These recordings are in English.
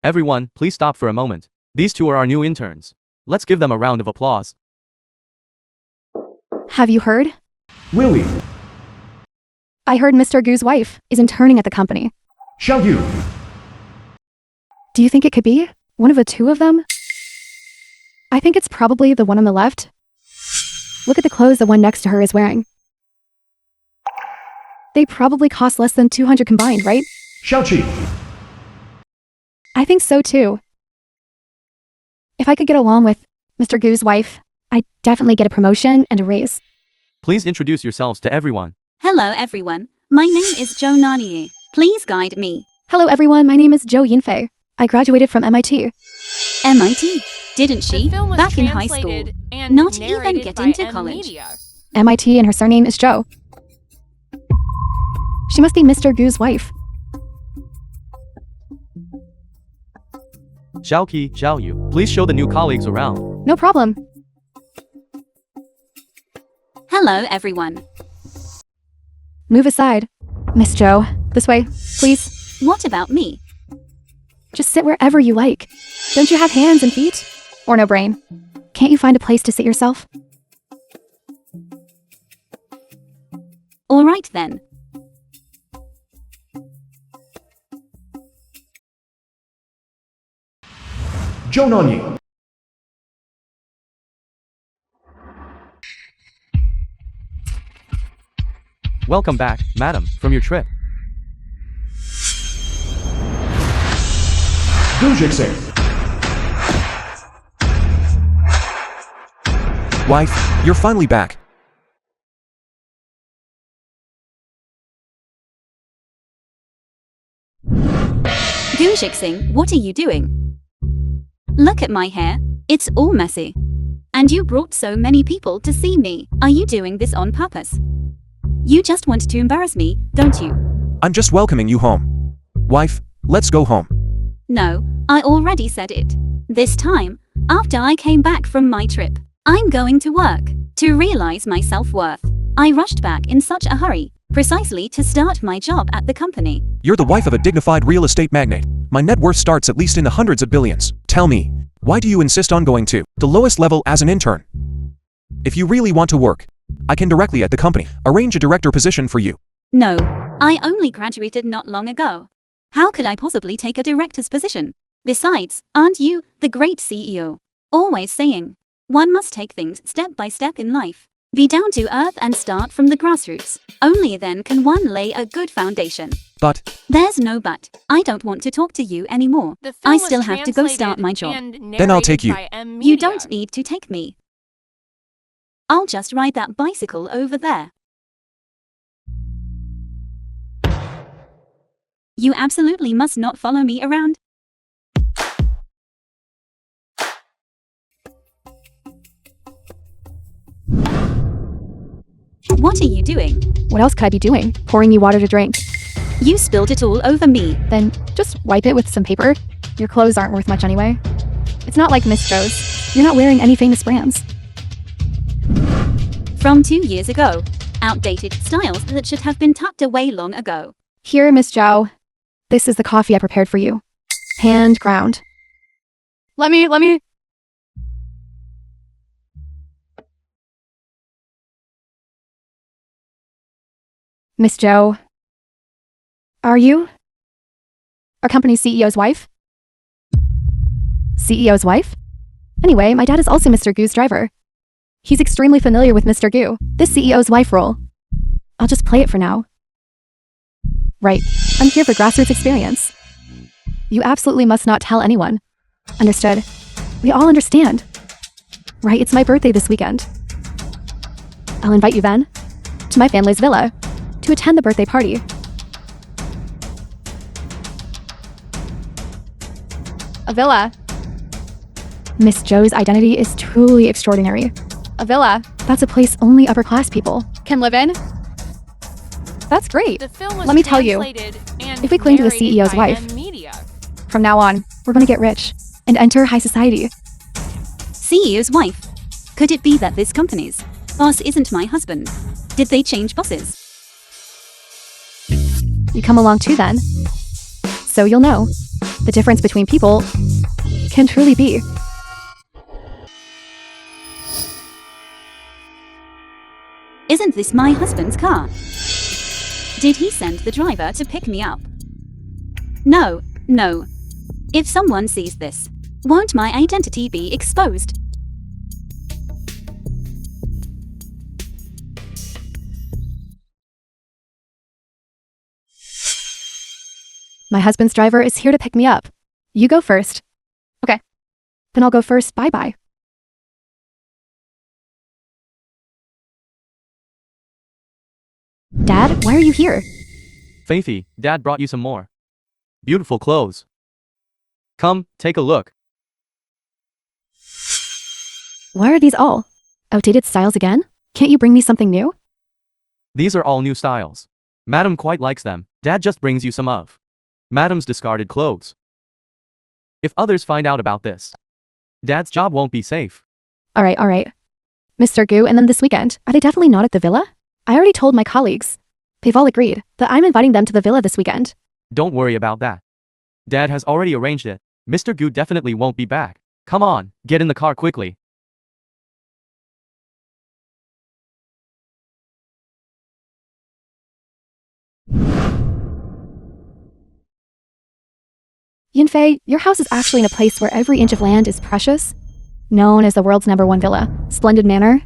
Everyone, please stop for a moment. These two are our new interns. Let's give them a round of applause. Have you heard? Will we? I heard Mr. Gu's wife is interning at the company. Shall you? Do you think it could be one of the two of them? I think it's probably the one on the left. Look at the clothes the one next to her is wearing. They probably cost less than 200 combined, right? Shall she? I think so too. If I could get along with Mr. Gu's wife, I'd definitely get a promotion and a raise. Please introduce yourselves to everyone. Hello everyone, my name is Jo Nanie. Please guide me. Hello everyone, my name is Jo Yinfei. I graduated from MIT. MIT? Didn't she? The film was Back in high school. translated and Not even narrated get by into M college. Media. MIT and her surname is Jo. She must be Mr. Gu's wife. Xiao Qi, Xiao Yu, please show the new colleagues around. No problem. Hello everyone. Move aside. Miss Jo, this way, please. What about me? Just sit wherever you like. Don't you have hands and feet? Or no brain? Can't you find a place to sit yourself? Alright then. Jo Nanye. Welcome back, madam, from your trip. Dujixing. Wife, you're finally back. Dujixing, what are you doing? Look at my hair. It's all messy. And you brought so many people to see me. Are you doing this on purpose? You just want to embarrass me, don't you? I'm just welcoming you home. Wife, let's go home. No, I already said it. This time, after I came back from my trip, I'm going to work to realize my self-worth. I rushed back in such a hurry, precisely to start my job at the company. You're the wife of a dignified real estate magnate. My net worth starts at least in the hundreds of billions. Tell me, why do you insist on going to the lowest level as an intern? If you really want to work, I can directly at the company arrange a director position for you. No, I only graduated not long ago. How could I possibly take a director's position? Besides, aren't you the great CEO? Always saying, one must take things step by step in life. Be down to earth and start from the grassroots. Only then can one lay a good foundation. But There's no but. I don't want to talk to you anymore. The film I was still have to go start my job. translated and Then I'll take narrated you. by M You Media. don't need to take me. I'll just ride that bicycle over there. You absolutely must not follow me around. What are you doing? What else could I be doing? Pouring you water to drink. You spilled it all over me. Then just wipe it with some paper. Your clothes aren't worth much anyway. It's not like Miss Jo's. You're not wearing any famous brands. From 2 years ago. Outdated styles that should have been tucked away long ago. Here, Miss Jo. This is the coffee I prepared for you. Hand ground. Let me. Miss Jo. Are you our company's CEO's wife? CEO's wife? Anyway, my dad is also Mr. Gu's driver. He's extremely familiar with Mr. Gu, this CEO's wife role. I'll just play it for now. Right, I'm here for grassroots experience. You absolutely must not tell anyone. Understood? We all understand. Right, it's my birthday this weekend. I'll invite you then to my family's villa to attend the birthday party. A villa. Miss Jo's identity is truly extraordinary. A villa, that's a place only upper-class people can live in. That's great. The film was Let me tell you, translated and if we cling to the narrated CEO's by wife, M Media. from now on, we're gonna get rich and enter high society. CEO's wife. Could it be that this company's boss isn't my husband? Did they change bosses? You come along too then. So you'll know. The difference between people can truly be. Isn't this my husband's car? Did he send the driver to pick me up? No, no. If someone sees this, won't my identity be exposed? My husband's driver is here to pick me up. You go first. Okay. Then I'll go first. Bye-bye. Dad, why are you here? Faithy, Dad brought you some more beautiful clothes. Come, take a look. Why are these all outdated styles again? Can't you bring me something new? These are all new styles. Madam quite likes them. Dad just brings you some of Madam's discarded clothes. If others find out about this, Dad's job won't be safe. All right. Mr. Gu and them this weekend, are they definitely not at the villa? I already told my colleagues. They've all agreed that I'm inviting them to the villa this weekend. Don't worry about that. Dad has already arranged it. Mr. Gu definitely won't be back. Come on, get in the car quickly. Yinfei, your house is actually in a place where every inch of land is precious. Known as the world's #1 villa, Splendid Manor.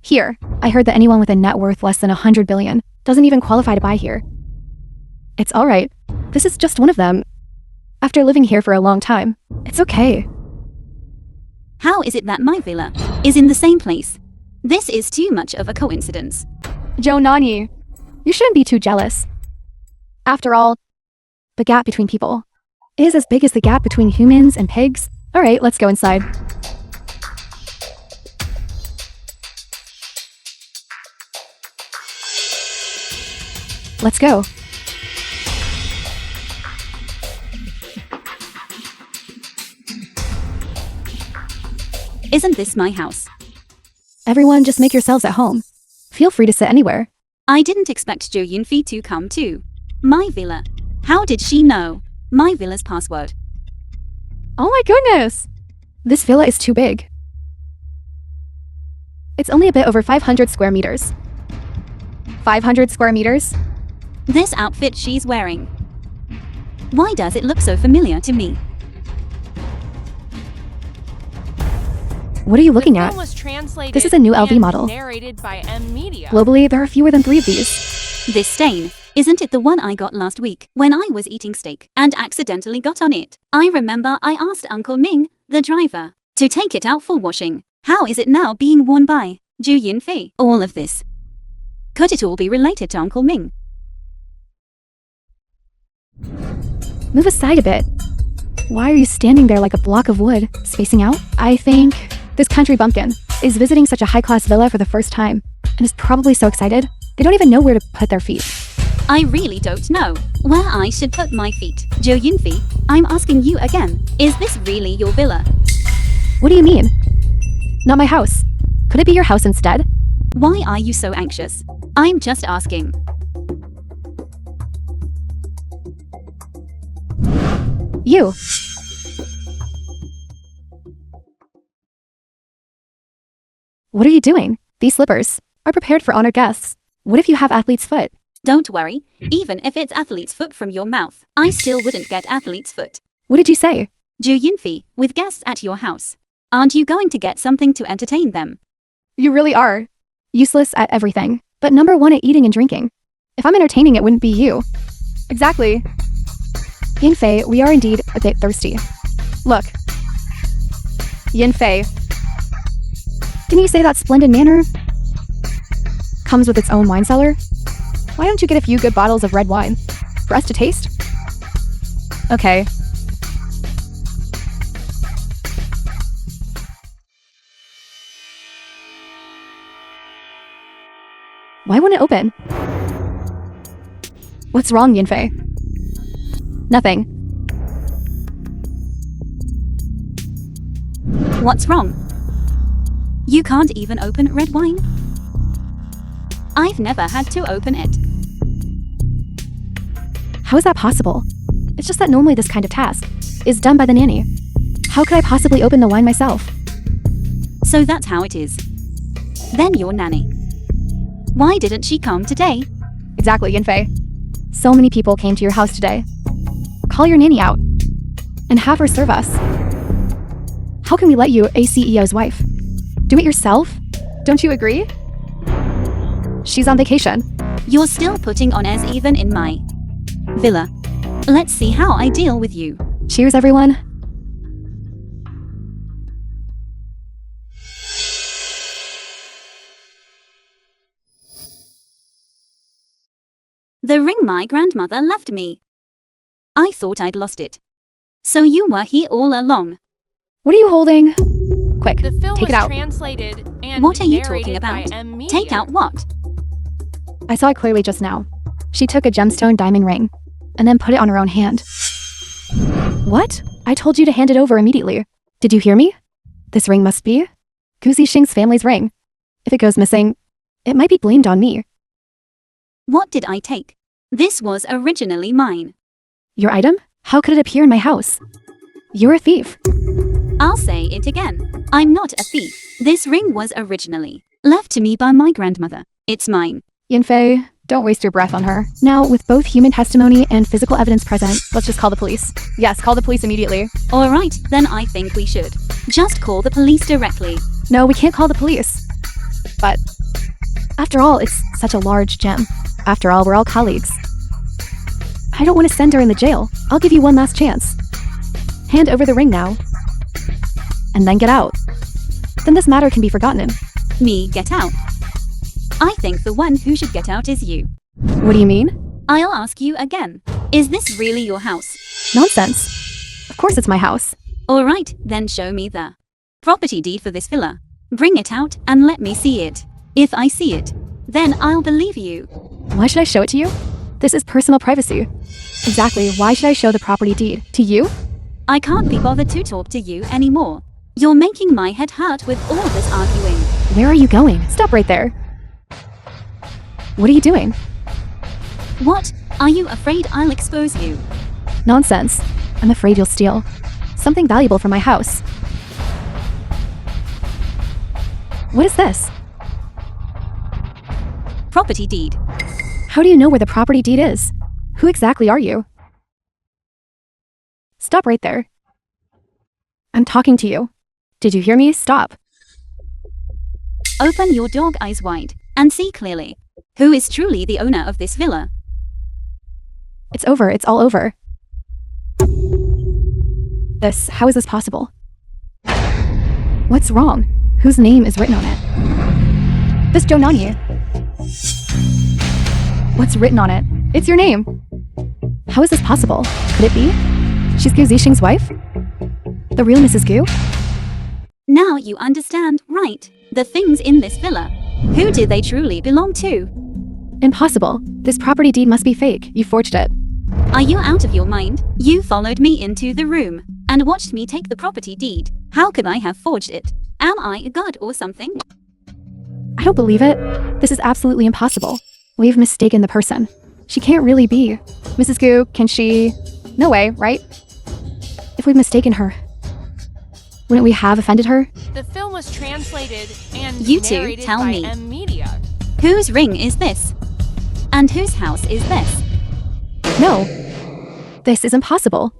Here, I heard that anyone with a net worth less than 100 billion doesn't even qualify to buy here. It's alright. This is just one of them. After living here for a long time, it's okay. How is it that my villa is in the same place? This is too much of a coincidence. Joe Nani, you shouldn't be too jealous. After all, the gap between people is as big as the gap between humans and pigs. Alright, let's go inside. Let's go. Isn't this my house? Everyone, just make yourselves at home. Feel free to sit anywhere. I didn't expect Jo Yunfei to come too. My villa. How did she know my villa's password? Oh my goodness! This villa is too big. It's only a bit over 500 square meters. 500 square meters? This outfit she's wearing. Why does it look so familiar to me? What are you looking at? This is a new LV model. Globally, there are fewer than 3 of these. This stain, isn't it the one I got last week when I was eating steak and accidentally got on it? I remember I asked Uncle Ming, the driver, to take it out for washing. How is it now being worn by Jo Yunfei? All of this. Could it all be related to Uncle Ming? Move aside a bit. Why are you standing there like a block of wood, spacing out? I think this country bumpkin is visiting such a high-class villa for the first time and is probably so excited they don't even know where to put their feet. I really don't know where I should put my feet. Jo Yunfei, I'm asking you again, is this really your villa? What do you mean? Not my house. Could it be your house instead? Why are you so anxious? I'm just asking. You. What are you doing? These slippers are prepared for honored guests. What if you have athlete's foot? Don't worry, even if it's athlete's foot from your mouth, I still wouldn't get athlete's foot. What did you say? Jo Yunfei, with guests at your house, aren't you going to get something to entertain them? You really are. Useless at everything, but #1 at eating and drinking. If I'm entertaining, it wouldn't be you. Exactly. Yinfei, we are indeed a bit thirsty. Look. Yinfei. Didn't you say that Splendid Manor comes with its own wine cellar? Why don't you get a few good bottles of red wine for us to taste? Okay. Why won't it open? What's wrong, Yinfei? Nothing. What's wrong? You can't even open red wine? I've never had to open it. How is that possible? It's just that normally this kind of task is done by the nanny. How could I possibly open the wine myself? So that's how it is. Then your nanny. Why didn't she come today? Exactly, Yinfei. So many people came to your house today. Call your nanny out and have her serve us. How can we let you, a CEO's wife? Do it yourself? Don't you agree? She's on vacation. You're still putting on airs even in my villa. Let's see how I deal with you. Cheers, everyone. The ring my grandmother left me. I thought I'd lost it. So you were here all along. What are you holding? Quick, The film take was it out. translated and What are you narrated talking about? by M. Media. Take out what? I saw it clearly just now. She took a gemstone diamond ring and then put it on her own hand. What? I told you to hand it over immediately. Did you hear me? This ring must be Gu Zixing's family's ring. If it goes missing, it might be blamed on me. What did I take? This was originally mine. Your item? How could it appear in my house? You're a thief. I'll say it again. I'm not a thief. This ring was originally left to me by my grandmother. It's mine. Yinfei, don't waste your breath on her. Now, with both human testimony and physical evidence present, let's just call the police. Yes, call the police immediately. Alright, then I think we should just call the police directly. No, we can't call the police. But after all, it's such a large gem. After all, we're all colleagues. I don't want to send her in the jail. I'll give you one last chance. Hand over the ring now. And then get out. Then this matter can be forgotten. Me get out. I think the one who should get out is you. What do you mean? I'll ask you again. Is this really your house? Nonsense. Of course it's my house. Alright, then show me the property deed for this villa. Bring it out and let me see it. If I see it, then I'll believe you. Why should I show it to you? This is personal privacy. Exactly, why should I show the property deed? To you? I can't be bothered to talk to you anymore. You're making my head hurt with all this arguing. Where are you going? Stop right there. What are you doing? What? Are you afraid I'll expose you? Nonsense. I'm afraid you'll steal something valuable from my house. What is this? Property deed. How do you know where the property deed is? Who exactly are you? Stop right there. I'm talking to you. Did you hear me? Stop. Open your dog eyes wide and see clearly. Who is truly the owner of this villa? It's over. It's all over. How is this possible? What's wrong? Whose name is written on it? This Jonanye. What's written on it? It's your name. How is this possible? Could it be? She's Gu Zixing's wife? The real Mrs. Gu? Now you understand, right? The things in this villa. Who do they truly belong to? Impossible. This property deed must be fake. You forged it. Are you out of your mind? You followed me into the room and watched me take the property deed. How could I have forged it? Am I a god or something? I don't believe it. This is absolutely impossible. We've mistaken the person. She can't really be Mrs. Gu. Can she? No way, right? If we've mistaken her, wouldn't we have offended her? The film was translated and You two narrated tell by me. M. Media. Whose ring is this? And whose house is this? No. This is impossible.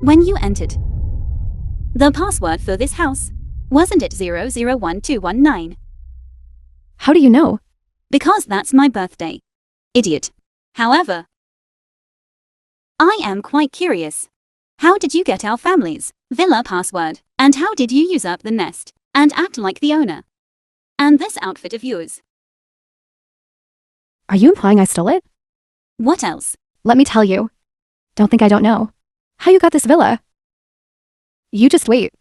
When you entered, the password for this house, wasn't it 001219? How do you know? Because that's my birthday. Idiot. However, I am quite curious. How did you get our family's villa password? And how did you use up the nest and act like the owner? And this outfit of yours. Are you implying I stole it? What else? Let me tell you. Don't think I don't know. How you got this villa? You just wait.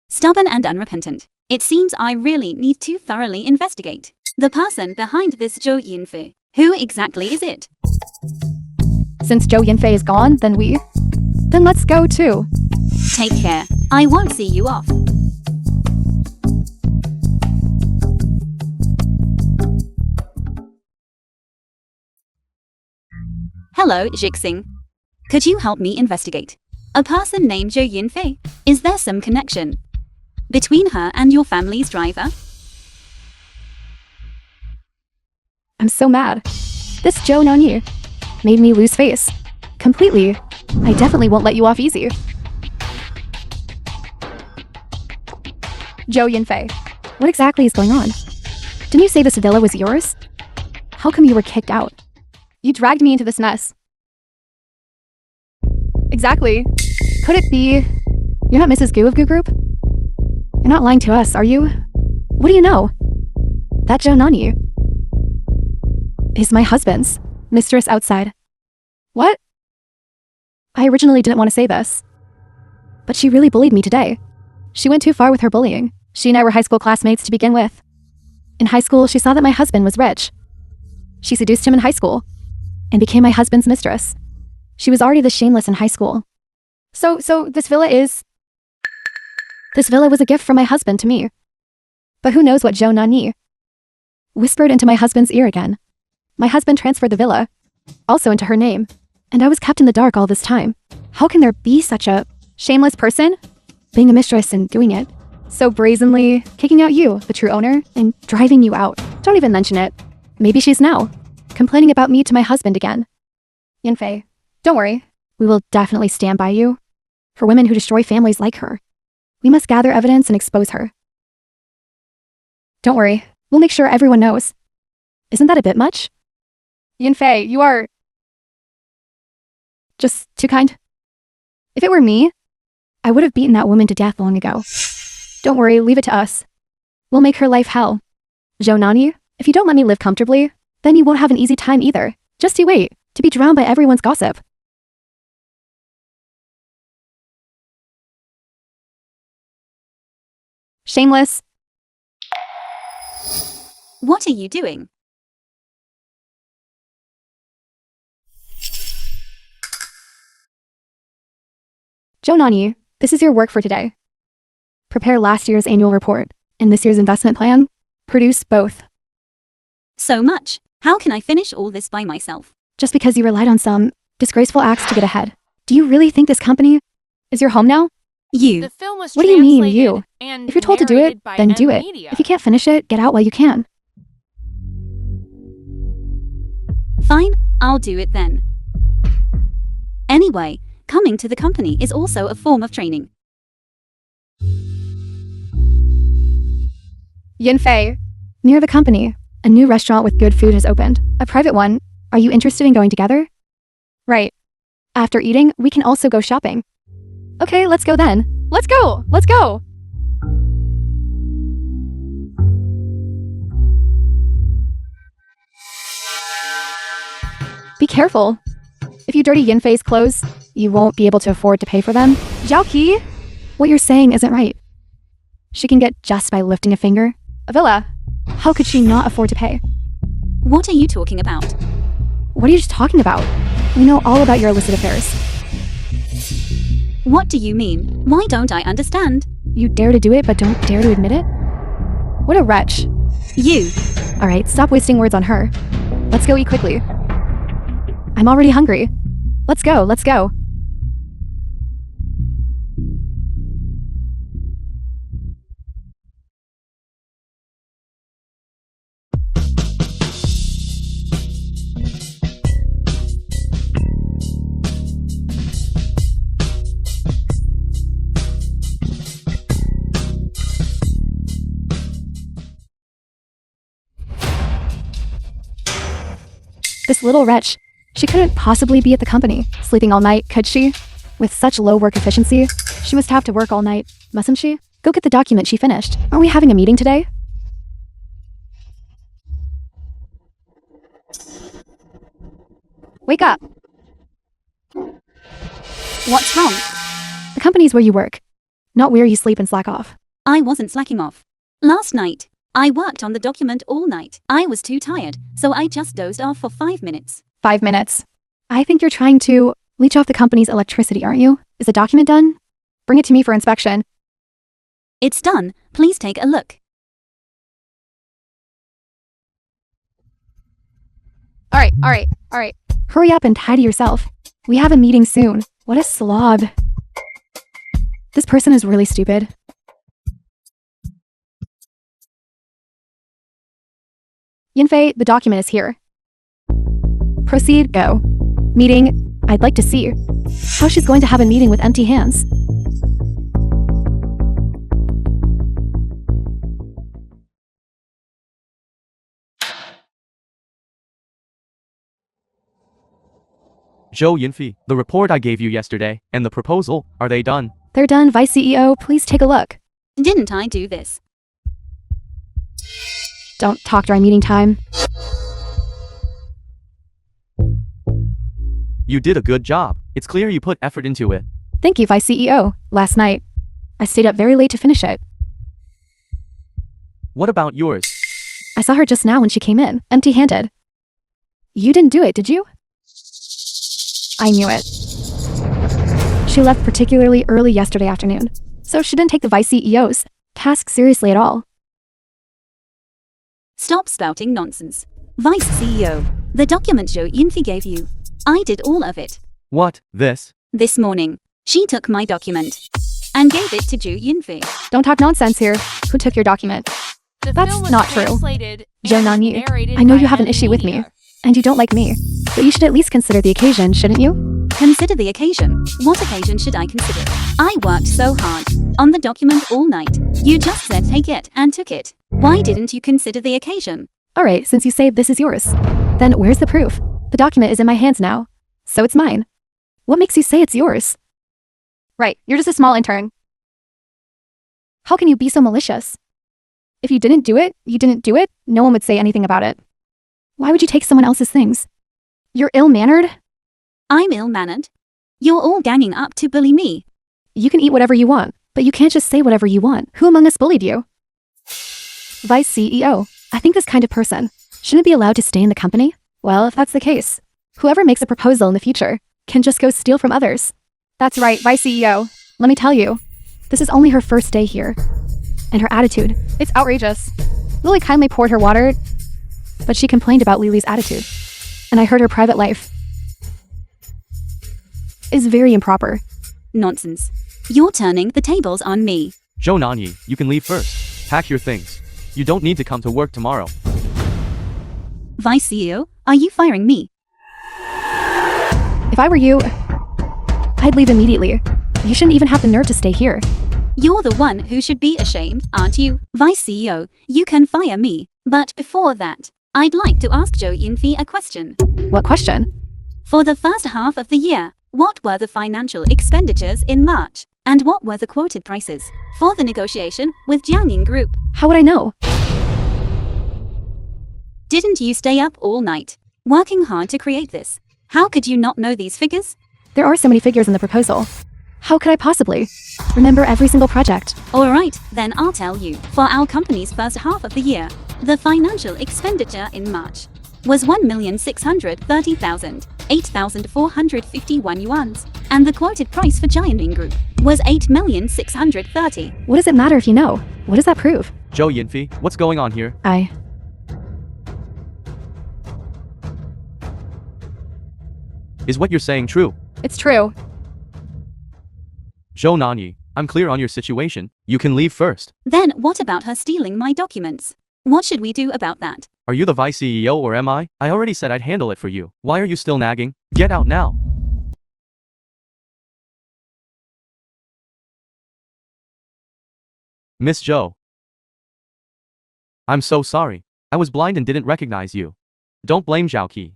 Stubborn and unrepentant. It seems I really need to thoroughly investigate the person behind this Zhou Yinfei. Who exactly is it? Since Zhou Yinfei is gone, then let's go too. Take care. I won't see you off. Hello, Jixing. Could you help me investigate a person named Jo Yinfei? Is there some connection between her and your family's driver? I'm so mad. This Zhou Nanyi made me lose face. Completely. I definitely won't let you off easy. Zhou Yinfei, what exactly is going on? Didn't you say this villa was yours? How come you were kicked out? You dragged me into this mess. Exactly. Could it be you're not Mrs. Gu of Gu Group? You're not lying to us, are you? What do you know? That Zhou Nanyi is my husband's mistress outside. What? I originally didn't want to say this, but she really bullied me today. She went too far with her bullying. She and I were high school classmates to begin with. In high school, she saw that my husband was rich. She seduced him in high school and became my husband's mistress. She was already this shameless in high school. So this villa was a gift from my husband to me. But who knows what Zhou Nanyi whispered into my husband's ear again. My husband transferred the villa, also into her name, and I was kept in the dark all this time. How can there be such a shameless person being a mistress and doing it so brazenly, kicking out you, the true owner, and driving you out? Don't even mention it. Maybe she's now complaining about me to my husband again. Yinfei, don't worry. We will definitely stand by you. For women who destroy families like her, we must gather evidence and expose her. Don't worry. We'll make sure everyone knows. Isn't that a bit much? Yinfei, you are just too kind. If it were me, I would have beaten that woman to death long ago. Don't worry, leave it to us. We'll make her life hell. Zhou Nanyi, if you don't let me live comfortably, then you won't have an easy time either. Just you wait, to be drowned by everyone's gossip. Shameless. What are you doing? Zhou Nanyi, this is your work for today. Prepare last year's annual report and this year's investment plan. Produce both. So much. How can I finish all this by myself? Just because you relied on some disgraceful acts to get ahead. Do you really think this company is your home now? You. The film was What do you mean, translated you? and If you're told to do it, narrated by then do it. Media. If you can't finish it, get out while you can. Fine, I'll do it then. Anyway, coming to the company is also a form of training. Yinfei, near the company, a new restaurant with good food has opened. A private one. Are you interested in going together? Right. After eating, we can also go shopping. Okay, let's go then. Let's go! Let's go! Be careful. If you dirty Yinfei's clothes, you won't be able to afford to pay for them. Zhaoqi, what you're saying isn't right. She can get just by lifting a finger. A villa. How could she not afford to pay? What are you talking about? What are you just talking about? We know all about your illicit affairs. What do you mean? Why don't I understand? You dare to do it but don't dare to admit it? What a wretch. You. Alright, stop wasting words on her. Let's go eat quickly. I'm already hungry. Let's go, let's go. This little wretch. She couldn't possibly be at the company, sleeping all night, could she? With such low work efficiency, she must have to work all night, mustn't she? Go get the document she finished. Aren't we having a meeting today? Wake up! What's wrong? The company's where you work, not where you sleep and slack off. I wasn't slacking off. Last night, I worked on the document all night. I was too tired, so I just dozed off for 5 minutes. 5 minutes. I think you're trying to leech off the company's electricity, aren't you? Is the document done? Bring it to me for inspection. It's done. Please take a look. Alright. Hurry up and tidy yourself. We have a meeting soon. What a slob. This person is really stupid. Yinfei, the document is here. Proceed, go. Meeting, I'd like to see how she's going to have a meeting with empty hands. Zhou Yinfei, the report I gave you yesterday, and the proposal, are they done? They're done, Vice CEO, please take a look. Didn't I do this? Don't talk during meeting time. You did a good job. It's clear you put effort into it. Thank you, Vice CEO. Last night, I stayed up very late to finish it. What about yours? I saw her just now when she came in, empty-handed. You didn't do it, did you? I knew it. She left particularly early yesterday afternoon, so she didn't take the Vice CEO's task seriously at all. Stop spouting nonsense. Vice CEO, the document Zhou Yinfei gave you. I did all of it. What, this? This morning, she took my document and gave it to Zhou Yinfei. Don't talk nonsense here. Who took your document? The That's film was not true. translated Zhou and Nanyi, narrated I know by you have an issue with me, Billionaire. and you don't like me, but you should at least consider the occasion, shouldn't you? Consider the occasion. What occasion should I consider? I worked so hard on the document all night. You just said take it and took it. Why didn't you consider the occasion? Alright, since you say this is yours, then where's the proof? The document is in my hands now, so it's mine. What makes you say it's yours? Right, you're just a small intern. How can you be so malicious? If you didn't do it, you didn't do it, no one would say anything about it. Why would you take someone else's things? You're ill-mannered? I'm ill-mannered. You're all ganging up to bully me. You can eat whatever you want, but you can't just say whatever you want. Who among us bullied you? Vice CEO, I think this kind of person shouldn't be allowed to stay in the company. Well, if that's the case, whoever makes a proposal in the future can just go steal from others. That's right, Vice CEO. Let me tell you, this is only her first day here. And her attitude, it's outrageous. Lily kindly poured her water, but she complained about Lily's attitude. And I heard her private life is very improper. Nonsense. You're turning the tables on me. Zhou Nanyi, you can leave first. Pack your things. You don't need to come to work tomorrow. Vice CEO, are you firing me? If I were you, I'd leave immediately. You shouldn't even have the nerve to stay here. You're the one who should be ashamed, aren't you? Vice CEO, you can fire me. But before that, I'd like to ask Zhou Yinfei a question. What question? For the first half of the year, what were the financial expenditures in March? And what were the quoted prices for the negotiation with Jiangning Group? How would I know? Didn't you stay up all night, working hard to create this? How could you not know these figures? There are so many figures in the proposal. How could I possibly remember every single project? Alright, then I'll tell you. For our company's first half of the year, the financial expenditure in March was 1,630,000, 8,451 yuans, and the quoted price for Jiangning Group was 8,630. What does it matter if you know? What does that prove? Zhou Yinfei, what's going on here? Is what you're saying true? It's true. Zhou Nanyi, I'm clear on your situation. You can leave first. Then what about her stealing my documents? What should we do about that? Are you the vice CEO or am I? I already said I'd handle it for you. Why are you still nagging? Get out now. Miss Zhou. I'm so sorry. I was blind and didn't recognize you. Don't blame Zhaoqi.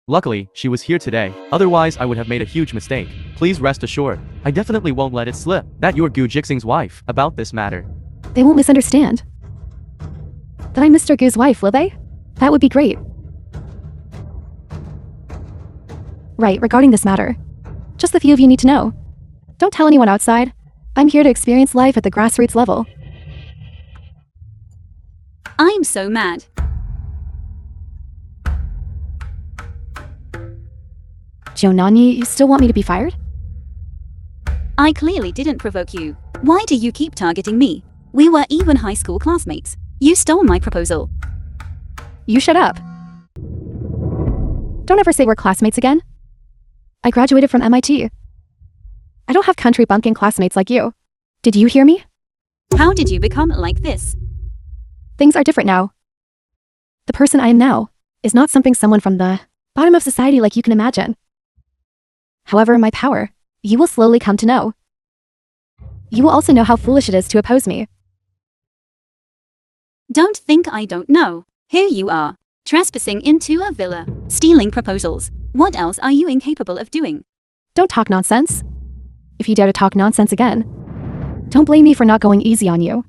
Luckily, she was here today, otherwise I would have made a huge mistake. Please rest assured, I definitely won't let it slip that you're Gu Jixing's wife about this matter. They won't misunderstand that I'm Mr. Gu's wife, will they? That would be great. Right, regarding this matter, just the few of you need to know. Don't tell anyone outside. I'm here to experience life at the grassroots level. I'm so mad. Zhou Nanyi, you still want me to be fired? I clearly didn't provoke you. Why do you keep targeting me? We were even high school classmates. You stole my proposal. You shut up. Don't ever say we're classmates again. I graduated from MIT. I don't have country bumpkin classmates like you. Did you hear me? How did you become like this? Things are different now. The person I am now is not something someone from the bottom of society like you can imagine. However, my power, you will slowly come to know. You will also know how foolish it is to oppose me. Don't think I don't know. Here you are, trespassing into a villa, stealing proposals. What else are you incapable of doing? Don't talk nonsense. If you dare to talk nonsense again, don't blame me for not going easy on you.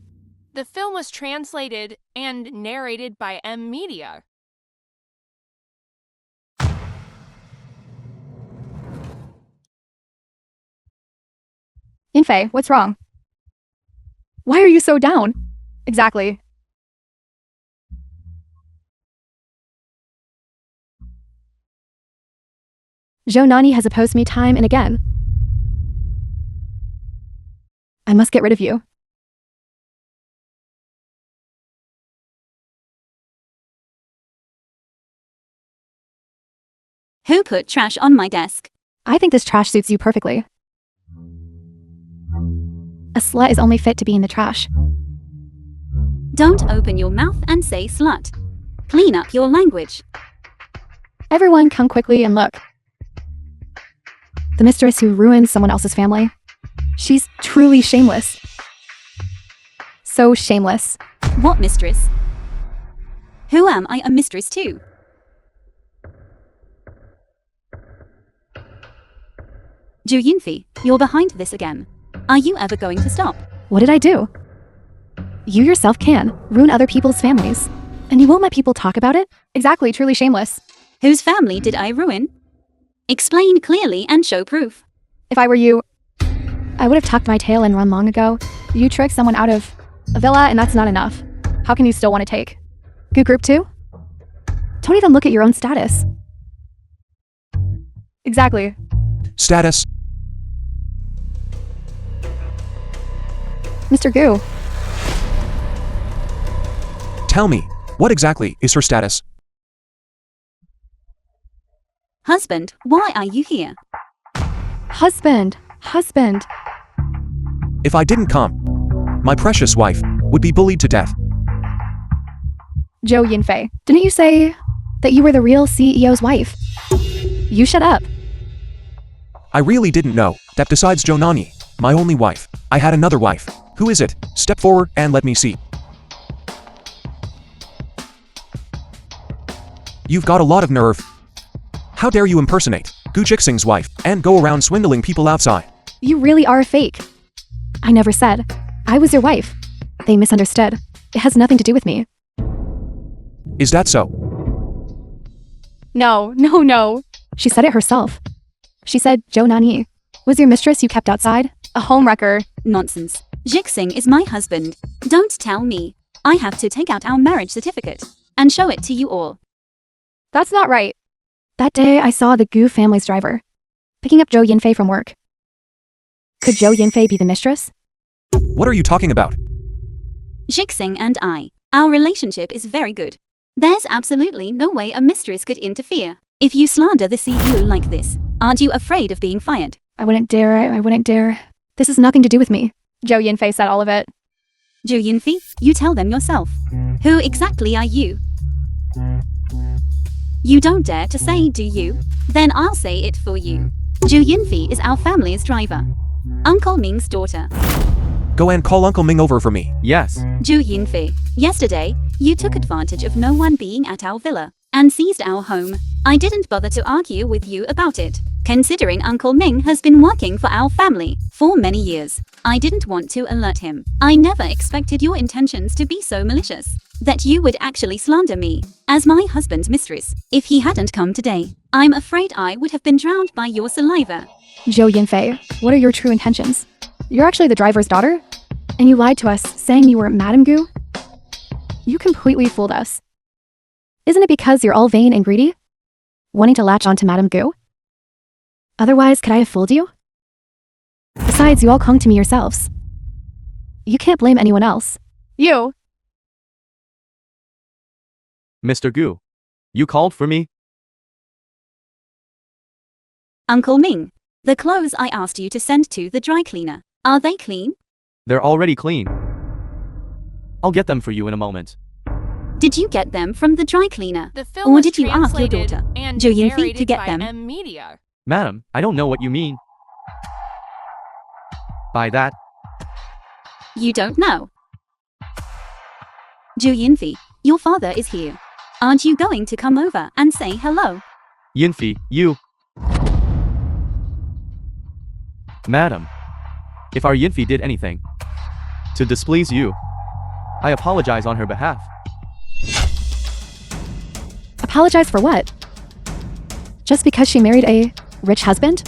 The film was translated and narrated by M Media. Infei, what's wrong? Why are you so down? Exactly. Zhou Nani has opposed me time and again. I must get rid of you. Who put trash on my desk? I think this trash suits you perfectly. A slut is only fit to be in the trash. Don't open your mouth and say slut. Clean up your language. Everyone come quickly and look. The mistress who ruined someone else's family. She's truly shameless. So shameless. What mistress? Who am I a mistress to? Zhu Yinfi, you're behind this again. Are you ever going to stop? What did I do? You yourself can ruin other people's families. And you won't let people talk about it? Exactly, truly shameless. Whose family did I ruin? Explain clearly and show proof. If I were you, I would have tucked my tail and run long ago. You tricked someone out of a villa and that's not enough. How can you still want to take? Good group too? Don't even look at your own status. Exactly. Status. Mr. Gu, Tell me, what exactly is her status? Husband, why are you here? husband. If I didn't come, my precious wife would be bullied to death. Zhou Yinfei, didn't you say that you were the real CEO's wife? You shut up. I really didn't know that besides Jonani, my only wife, I had another wife. Who is it? Step forward and let me see. You've got a lot of nerve. How dare you impersonate Gu Jixing's wife and go around swindling people outside? You really are a fake. I never said I was your wife. They misunderstood. It has nothing to do with me. Is that so? No. She said it herself. She said Zhou Nani was your mistress you kept outside? A homewrecker. Nonsense. Jixing is my husband. Don't tell me. I have to take out our marriage certificate and show it to you all. That's not right. That day I saw the Gu family's driver picking up Zhou Yinfei from work. Could Zhou Yinfei be the mistress? What are you talking about? Jixing and I, our relationship is very good. There's absolutely no way a mistress could interfere. If you slander the CEO like this, aren't you afraid of being fired? I wouldn't dare. This has nothing to do with me. Zhou Yinfei said all of it. Zhu Yinfi, you tell them yourself. Who exactly are you? You don't dare to say, do you? Then I'll say it for you. Zhu Yinfi is our family's driver. Uncle Ming's daughter. Go and call Uncle Ming over for me. Yes. Zhu Yinfi, yesterday, you took advantage of no one being at our villa and seized our home. I didn't bother to argue with you about it, considering Uncle Ming has been working for our family for many years. I didn't want to alert him. I never expected your intentions to be so malicious that you would actually slander me as my husband's mistress. If he hadn't come today, I'm afraid I would have been drowned by your saliva. Zhou Yinfei, what are your true intentions? You're actually the driver's daughter? And you lied to us, saying you were Madame Gu? You completely fooled us. Isn't it because you're all vain and greedy? Wanting to latch onto Madame Gu? Otherwise, could I have fooled you? Besides, you all clung to me yourselves. You can't blame anyone else. You! Mr. Gu. You called for me? Uncle Ming, the clothes I asked you to send to the dry cleaner, are they clean? They're already clean. I'll get them for you in a moment. Did you get them from the dry cleaner? The film Or was did you ask your translated daughter, and Zhou Yinfi, to narrated get by them? Media. Madam, I don't know what you mean by that. You don't know. Zhou Yinfi, your father is here. Aren't you going to come over and say hello? Yinfi, you. Madam, if our Yinfi did anything to displease you, I apologize on her behalf. Apologize for what? Just because she married a rich husband?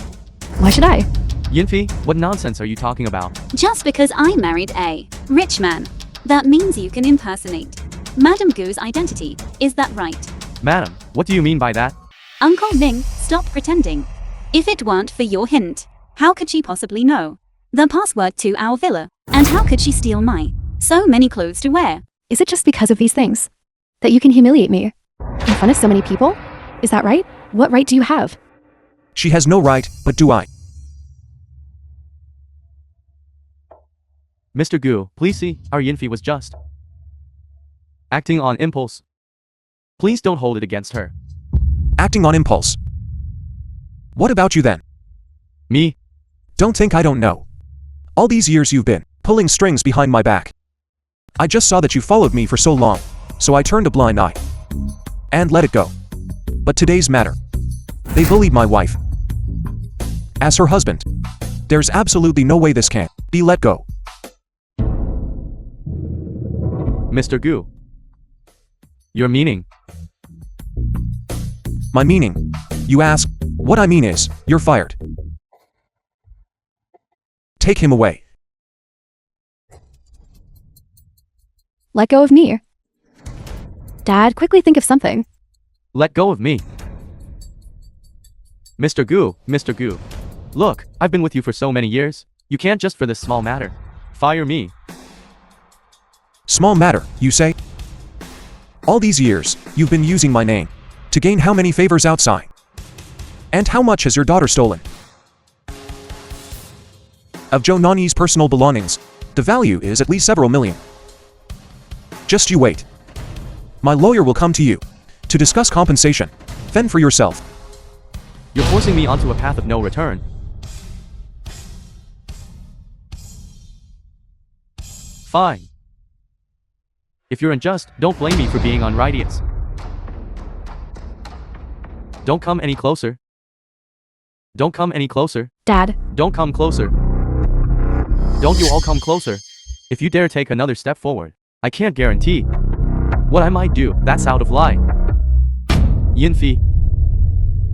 Why should I? Yinfi, what nonsense are you talking about? Just because I married a rich man, that means you can impersonate Madame Gu's identity, is that right? Madam, what do you mean by that? Uncle Ming, stop pretending. If it weren't for your hint, how could she possibly know the password to our villa? And how could she steal my so many clothes to wear? Is it just because of these things that you can humiliate me in front of so many people? Is that right? What right do you have? She has no right, but do I? Mr. Gu, please see, our Yinfi was just acting on impulse. Please don't hold it against her. Acting on impulse. What about you then? Me? Don't think I don't know. All these years you've been pulling strings behind my back. I just saw that you followed me for so long, so I turned a blind eye and let it go. But today's matter. They bullied my wife. As her husband, there's absolutely no way this can be let go. Mr. Gu. Your meaning? My meaning? You ask? What I mean is, you're fired. Take him away. Let go of me. Dad, quickly think of something. Let go of me. Mr. Gu. Look, I've been with you for so many years. You can't just for this small matter fire me. Small matter, you say? All these years, you've been using my name to gain how many favors outside? And how much has your daughter stolen? Of Zhou Nani's personal belongings, the value is at least several million. Just you wait. My lawyer will come to you to discuss compensation. Fend for yourself. You're forcing me onto a path of no return. Fine. If you're unjust, don't blame me for being unrighteous. Don't come any closer. Don't come any closer. Dad, Don't come closer. Don't you all come closer. If you dare take another step forward, I can't guarantee what I might do. That's out of line. Yinfi,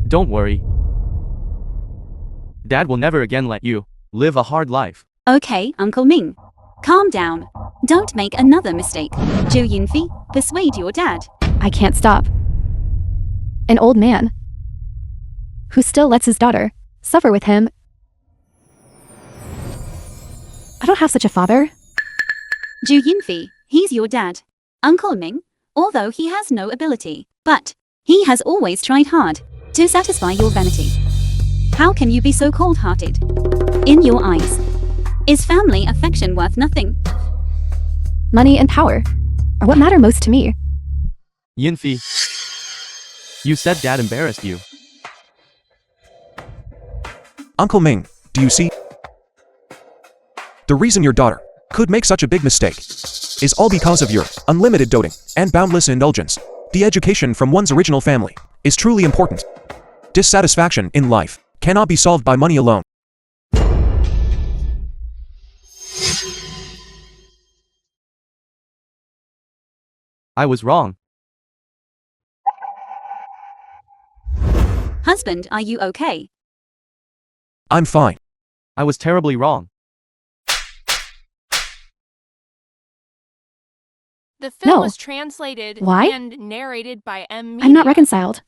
don't worry. Dad will never again let you live a hard life. Okay, Uncle Ming. Calm down. Don't make another mistake. Zhou Yinfi, persuade your dad. I can't stop. An old man who still lets his daughter suffer with him. I don't have such a father. Zhou Yinfi, he's your dad. Uncle Ming, although he has no ability, but he has always tried hard to satisfy your vanity. How can you be so cold-hearted? In your eyes, is family affection worth nothing? Money and power are what matter most to me. Yinfi, you said Dad embarrassed you. Uncle Ming, do you see? The reason your daughter could make such a big mistake is all because of your unlimited doting and boundless indulgence. The education from one's original family is truly important. Dissatisfaction in life cannot be solved by money alone. I was wrong. Husband, are you okay? I'm fine. I was terribly wrong. The film No. was translated Why? and narrated by Media. I'm not reconciled.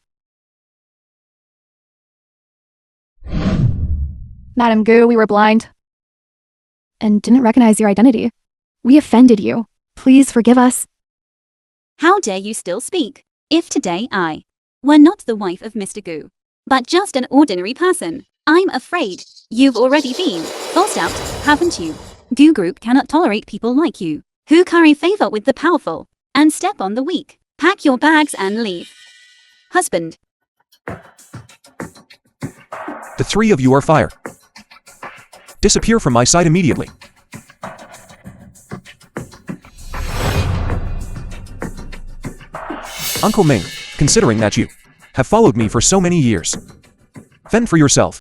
Madame Gu, we were blind and didn't recognize your identity. We offended you. Please forgive us. How dare you still speak? If today I were not the wife of Mr. Gu, but just an ordinary person. I'm afraid you've already been forced out, haven't you? Goo Group cannot tolerate people like you, who curry favor with the powerful and step on the weak. Pack your bags and leave. Husband. The three of you are fired. Disappear from my sight immediately. Uncle Ming, considering that you have followed me for so many years, fend for yourself.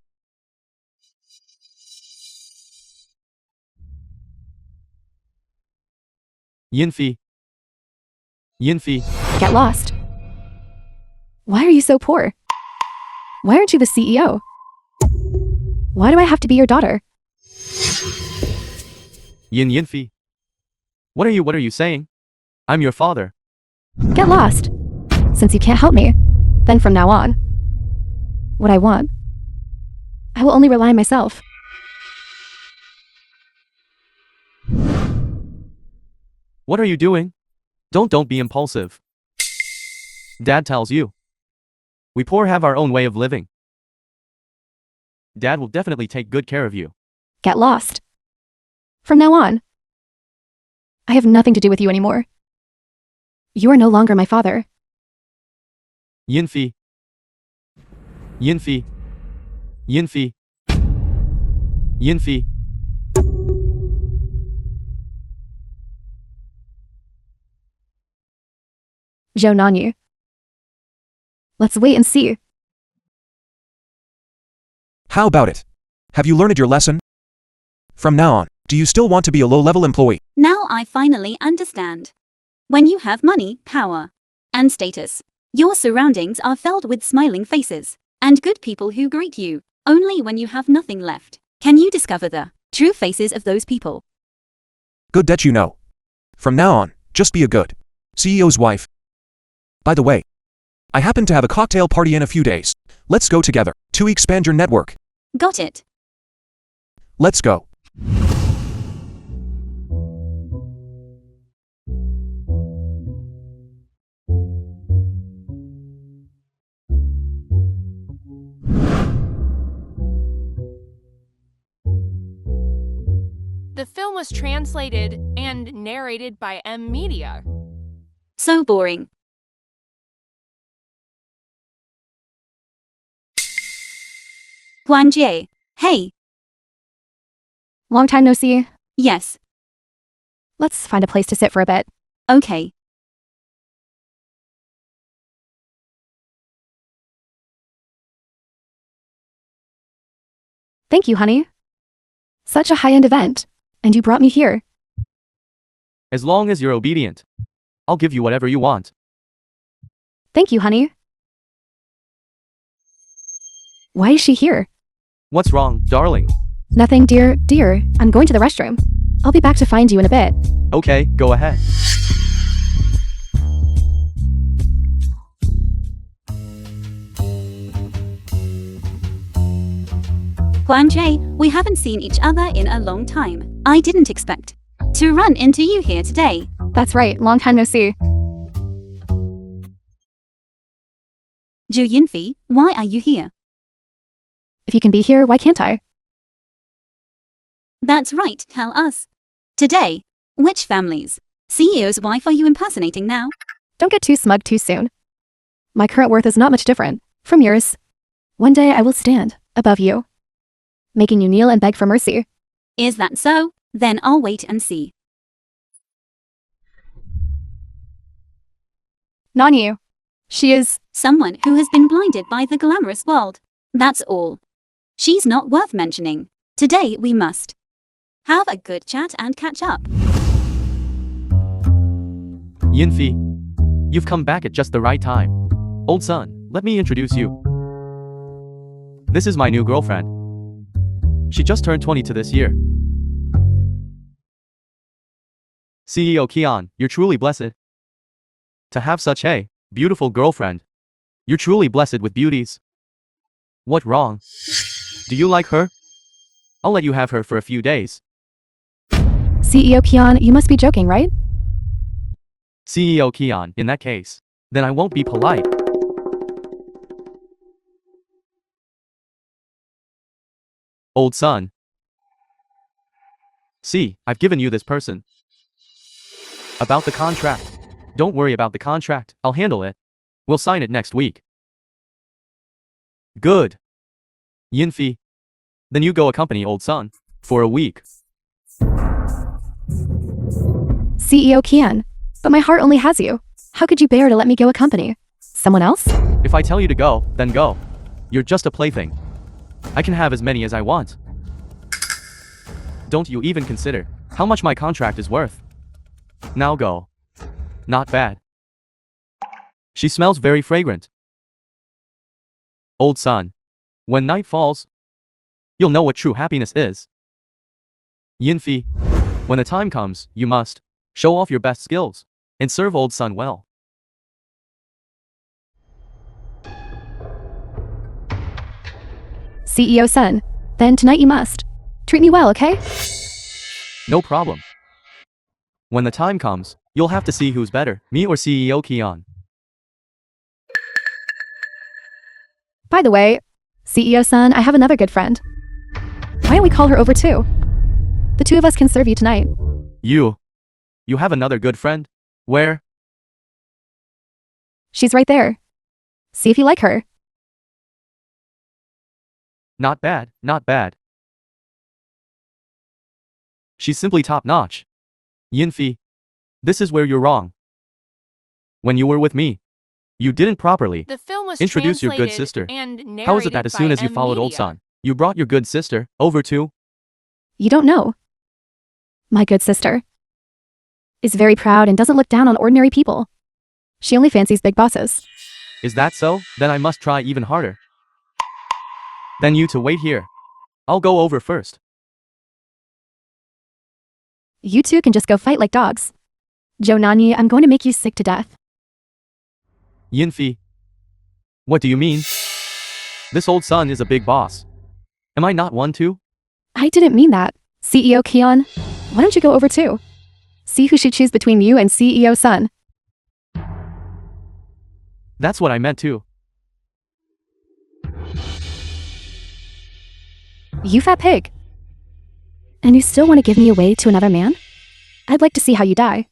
Yinfi. Yinfi. Get lost. Why are you so poor? Why aren't you the CEO? Why do I have to be your daughter? Yinfi. What are you saying? I'm your father. Get lost. Since you can't help me, then from now on, what I want, I will only rely on myself. What are you doing? Don't be impulsive. Dad tells you. We poor have our own way of living. Dad will definitely take good care of you. Get lost. From now on, I have nothing to do with you anymore. You are no longer my father. Yinfi. Yinfi. Yinfi. Yinfi. Zhou Nanyu. Let's wait and see. How about it? Have you learned your lesson? From now on, do you still want to be a low-level employee? Now I finally understand. When you have money, power, and status, your surroundings are filled with smiling faces and good people who greet you. Only when you have nothing left can you discover the true faces of those people. Good that you know. From now on, just be a good CEO's wife. By the way, I happen to have a cocktail party in a few days. Let's go together to expand your network. Got it. Let's go. The film was translated and narrated by M Media. So boring. Guan Jie. Hey. Long time no see. Yes. Let's find a place to sit for a bit. Okay. Thank you, honey. Such a high-end event. And you brought me here. As long as you're obedient, I'll give you whatever you want. Thank you, honey. Why is she here? What's wrong, darling? Nothing, dear. Dear, I'm going to the restroom. I'll be back to find you in a bit. Okay, go ahead. Guan Jie, we haven't seen each other in a long time. I didn't expect to run into you here today. That's right, long time no see. Zhu Yinfi, why are you here? If you can be here, why can't I? That's right, tell us. Today, which family's CEO's wife are you impersonating now? Don't get too smug too soon. My current worth is not much different from yours. One day I will stand above you, making you kneel and beg for mercy. Is that so? Then I'll wait and see. Nanyu. She is Someone who has been blinded by the glamorous world. That's all. She's not worth mentioning. Today we must have a good chat and catch up. Yinfi, you've come back at just the right time. Old son, let me introduce you. This is my new girlfriend. She just turned 22 this year. CEO Kian, you're truly blessed to have such a beautiful girlfriend. You're truly blessed with beauties. What wrong? Do you like her? I'll let you have her for a few days. CEO Kian, you must be joking, right? CEO Kian, in that case, then I won't be polite. Old son. See, I've given you this person. About the contract. Don't worry about the contract, I'll handle it. We'll sign it next week. Good. Yinfi. Then you go accompany old son. For a week. CEO Kian. But my heart only has you. How could you bear to let me go accompany someone else? If I tell you to go, then go. You're just a plaything. I can have as many as I want. Don't you even consider how much my contract is worth. Now go. Not bad. She smells very fragrant. Old son. When night falls, you'll know what true happiness is. Yinfi. When the time comes, you must show off your best skills and serve old son well. CEO Sun. Then tonight you must treat me well, okay? No problem. When the time comes, you'll have to see who's better, me or CEO Kian. By the way, CEO Sun, I have another good friend. Why don't we call her over too? The two of us can serve you tonight. You have another good friend? Where? She's right there. See if you like her. Not bad, not bad. She's simply top-notch. Yinfi, this is where you're wrong. When you were with me, you didn't properly The film was introduce your good translated sister. and narrated How is it that as soon by as you followed old Media. son, you brought your good sister over too? You don't know. My good sister is very proud and doesn't look down on ordinary people. She only fancies big bosses. Is that so? Then I must try even harder. Then you two wait here. I'll go over first. You two can just go fight like dogs. Jonani, I'm going to make you sick to death. Yinfi. What do you mean? This old son is a big boss. Am I not one too? I didn't mean that. CEO Kion, why don't you go over too? See who she chooses between you and CEO Sun. That's what I meant too. You fat pig. And you still want to give me away to another man? I'd like to see how you die.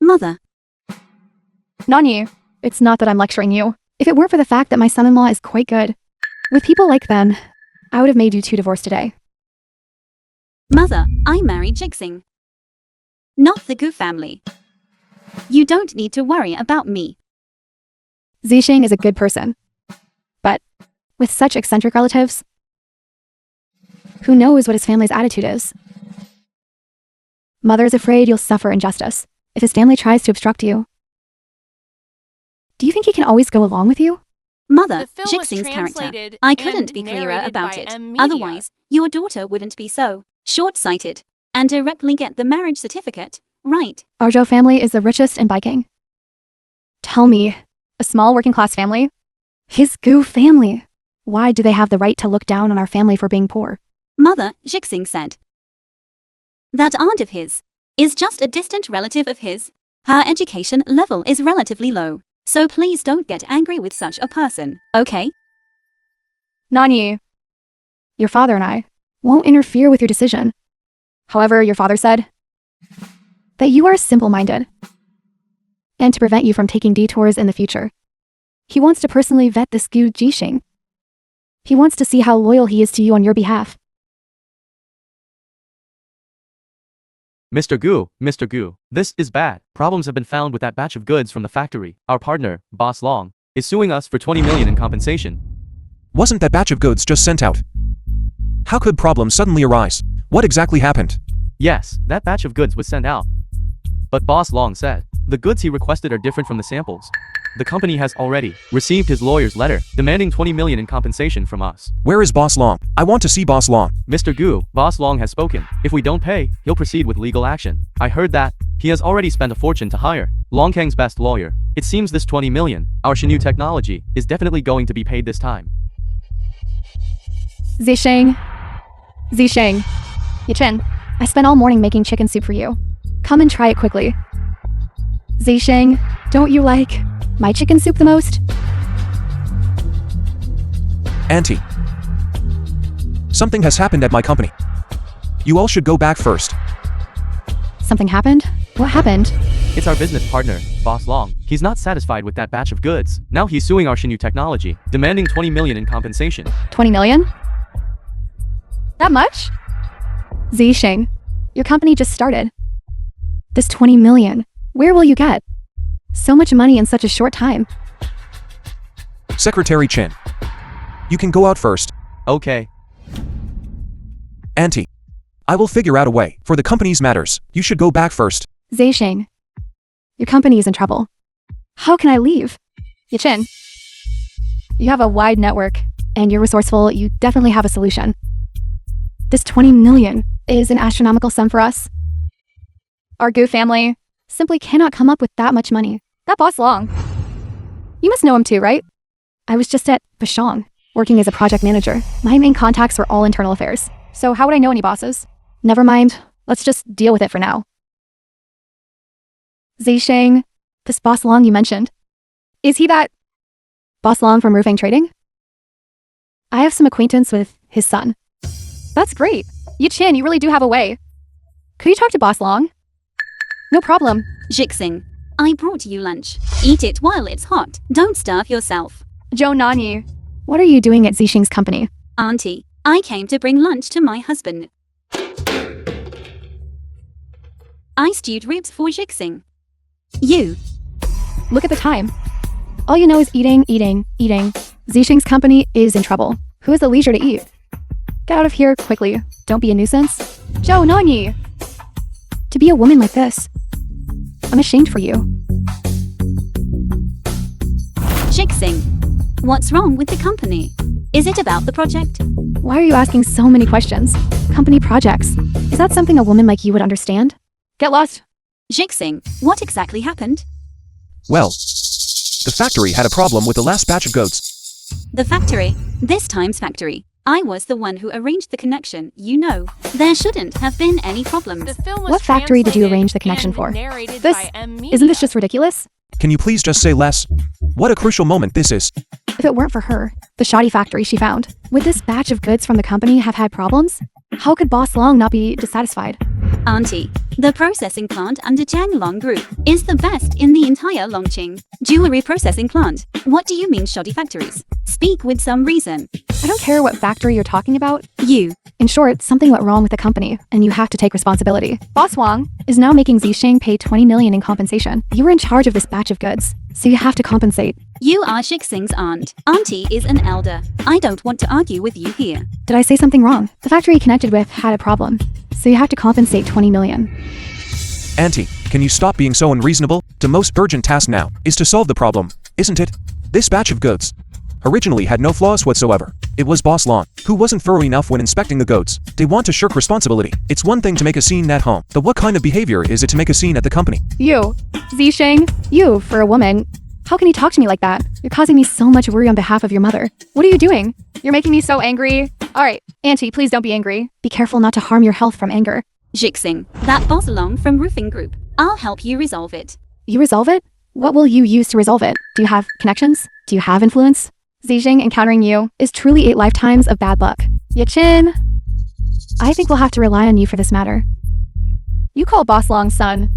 Mother. Nani, it's not that I'm lecturing you. If it weren't for the fact that my son-in-law is quite good, with people like them, I would have made you two divorced today. Mother, I married Jixing. Not the Gu family. You don't need to worry about me. Zixing is a good person. But with such eccentric relatives, who knows what his family's attitude is? Mother is afraid you'll suffer injustice if his family tries to obstruct you. Do you think he can always go along with you? Mother, The film was Jixing's character. translated I and couldn't be clearer narrated about by it. Media. Otherwise, your daughter wouldn't be so short-sighted and directly get the marriage certificate, right? Arjo family is the richest in Viking. Tell me, a small working-class family? His Gu family. Why do they have the right to look down on our family for being poor? Mother, Jixing said. That aunt of his is just a distant relative of his. Her education level is relatively low. So please don't get angry with such a person, okay? Nani, your father and I won't interfere with your decision. However, your father said that you are simple-minded and to prevent you from taking detours in the future. He wants to personally vet this Gu Jixing. He wants to see how loyal he is to you on your behalf. Mr. Gu, this is bad. Problems have been found with that batch of goods from the factory. Our partner, Boss Long, is suing us for 20 million in compensation. Wasn't that batch of goods just sent out? How could problems suddenly arise? What exactly happened? Yes, that batch of goods was sent out. But Boss Long said, the goods he requested are different from the samples. The company has already received his lawyer's letter, demanding 20 million in compensation from us. Where is Boss Long? I want to see Boss Long. Mr. Gu, Boss Long has spoken. If we don't pay, he'll proceed with legal action. I heard that. He has already spent a fortune to hire Long Kang's best lawyer. It seems this 20 million, our Shinu technology, is definitely going to be paid this time. Zixing. Yichen, I spent all morning making chicken soup for you. Come and try it quickly. Zixing, don't you like my chicken soup the most? Auntie. Something has happened at my company. You all should go back first. Something happened? What happened? It's our business partner, Boss Long. He's not satisfied with that batch of goods. Now he's suing our Shinyu Technology, demanding 20 million in compensation. 20 million? That much? Zixing, your company just started. This 20 million, where will you get? So much money in such a short time. Secretary Chinn. You can go out first. Okay. Auntie. I will figure out a way. For the company's matters, you should go back first. Zixing, your company is in trouble. How can I leave? Yichin, you have a wide network, and you're resourceful. You definitely have a solution. This 20 million is an astronomical sum for us. Our Gu family simply cannot come up with that much money. That Boss Long. You must know him too, right? I was just at Bashong, working as a project manager. My main contacts were all internal affairs. So how would I know any bosses? Never mind. Let's just deal with it for now. Zixing, this Boss Long you mentioned. Is he that Boss Long from roofing trading? I have some acquaintance with his son. That's great. Yichin, you really do have a way. Could you talk to Boss Long? No problem. Jixing, I brought you lunch. Eat it while it's hot. Don't starve yourself. Joe Nani, what are you doing at Zixing's company? Auntie, I came to bring lunch to my husband. I stewed ribs for Jixing. You. Look at the time. All you know is eating, eating, eating. Zixing's company is in trouble. Who has the leisure to eat? Get out of here quickly. Don't be a nuisance. Joe Nani! To be a woman like this. I'm ashamed for you. Jixing, what's wrong with the company? Is it about the project? Why are you asking so many questions? Company projects. Is that something a woman like you would understand? Get lost. Jixing, what exactly happened? Well, the factory had a problem with the last batch of goats. The factory. This time's factory. I was the one who arranged the connection, you know. There shouldn't have been any problems. The film was What factory did you translated arrange the connection and for? narrated This, by M. isn't this just ridiculous? Can you please just say less? What a crucial moment this is. If it weren't for her, the shoddy factory she found, would this batch of goods from the company have had problems? How could Boss Long not be dissatisfied? Auntie, the processing plant under Jianglong Group is the best in the entire Longqing jewelry processing plant. What do you mean shoddy factories? Speak with some reason. I don't care what factory you're talking about. You. In short, something went wrong with the company, and you have to take responsibility. Boss Wang is now making Zixing pay 20 million in compensation. You were in charge of this batch of goods, so you have to compensate. You are Jixing's aunt. Auntie is an elder. I don't want to argue with you here. Did I say something wrong? The factory you connected with had a problem, so you have to compensate 20 million. Auntie, can you stop being so unreasonable? The most urgent task now is to solve the problem, isn't it? This batch of goods originally had no flaws whatsoever. It was Boss Long who wasn't thorough enough when inspecting the goods. They want to shirk responsibility. It's one thing to make a scene at home, but what kind of behavior is it to make a scene at the company? You, Zixing, you, for a woman. How can you talk to me like that? You're causing me so much worry on behalf of your mother. What are you doing? You're making me so angry. Alright, Auntie, please don't be angry. Be careful not to harm your health from anger. Jixing, that boss along from Roofing Group. I'll help you resolve it. You resolve it? What will you use to resolve it? Do you have connections? Do you have influence? Zixing encountering you is truly 8 lifetimes of bad luck. Yichin, I think we'll have to rely on you for this matter. You call Boss Long's son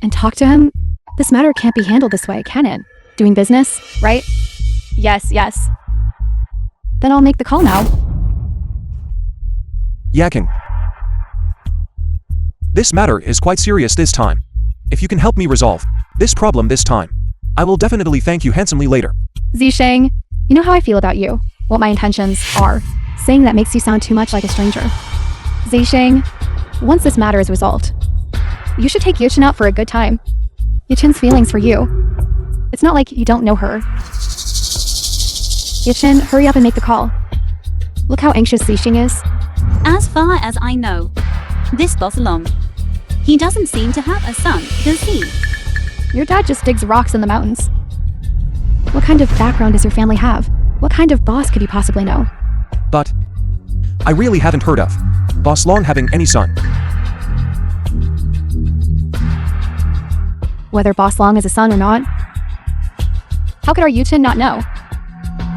and talk to him? This matter can't be handled this way, can it? Doing business, right? Yes, yes. Then I'll make the call now. Yaking. This matter is quite serious this time. If you can help me resolve this problem this time, I will definitely thank you handsomely later. Zixing, you know how I feel about you, what my intentions are. Saying that makes you sound too much like a stranger. Zixing, once this matter is resolved, you should take Yuchin out for a good time. Yuchin's feelings for you. It's not like you don't know her. Yuchin, hurry up and make the call. Look how anxious Zixing is. As far as I know, this boss along, he doesn't seem to have a son, does he? Your dad just digs rocks in the mountains. What kind of background does your family have? What kind of boss could you possibly know? But I really haven't heard of Boss Long having any son. Whether Boss Long is a son or not? How could our Yuchin not know?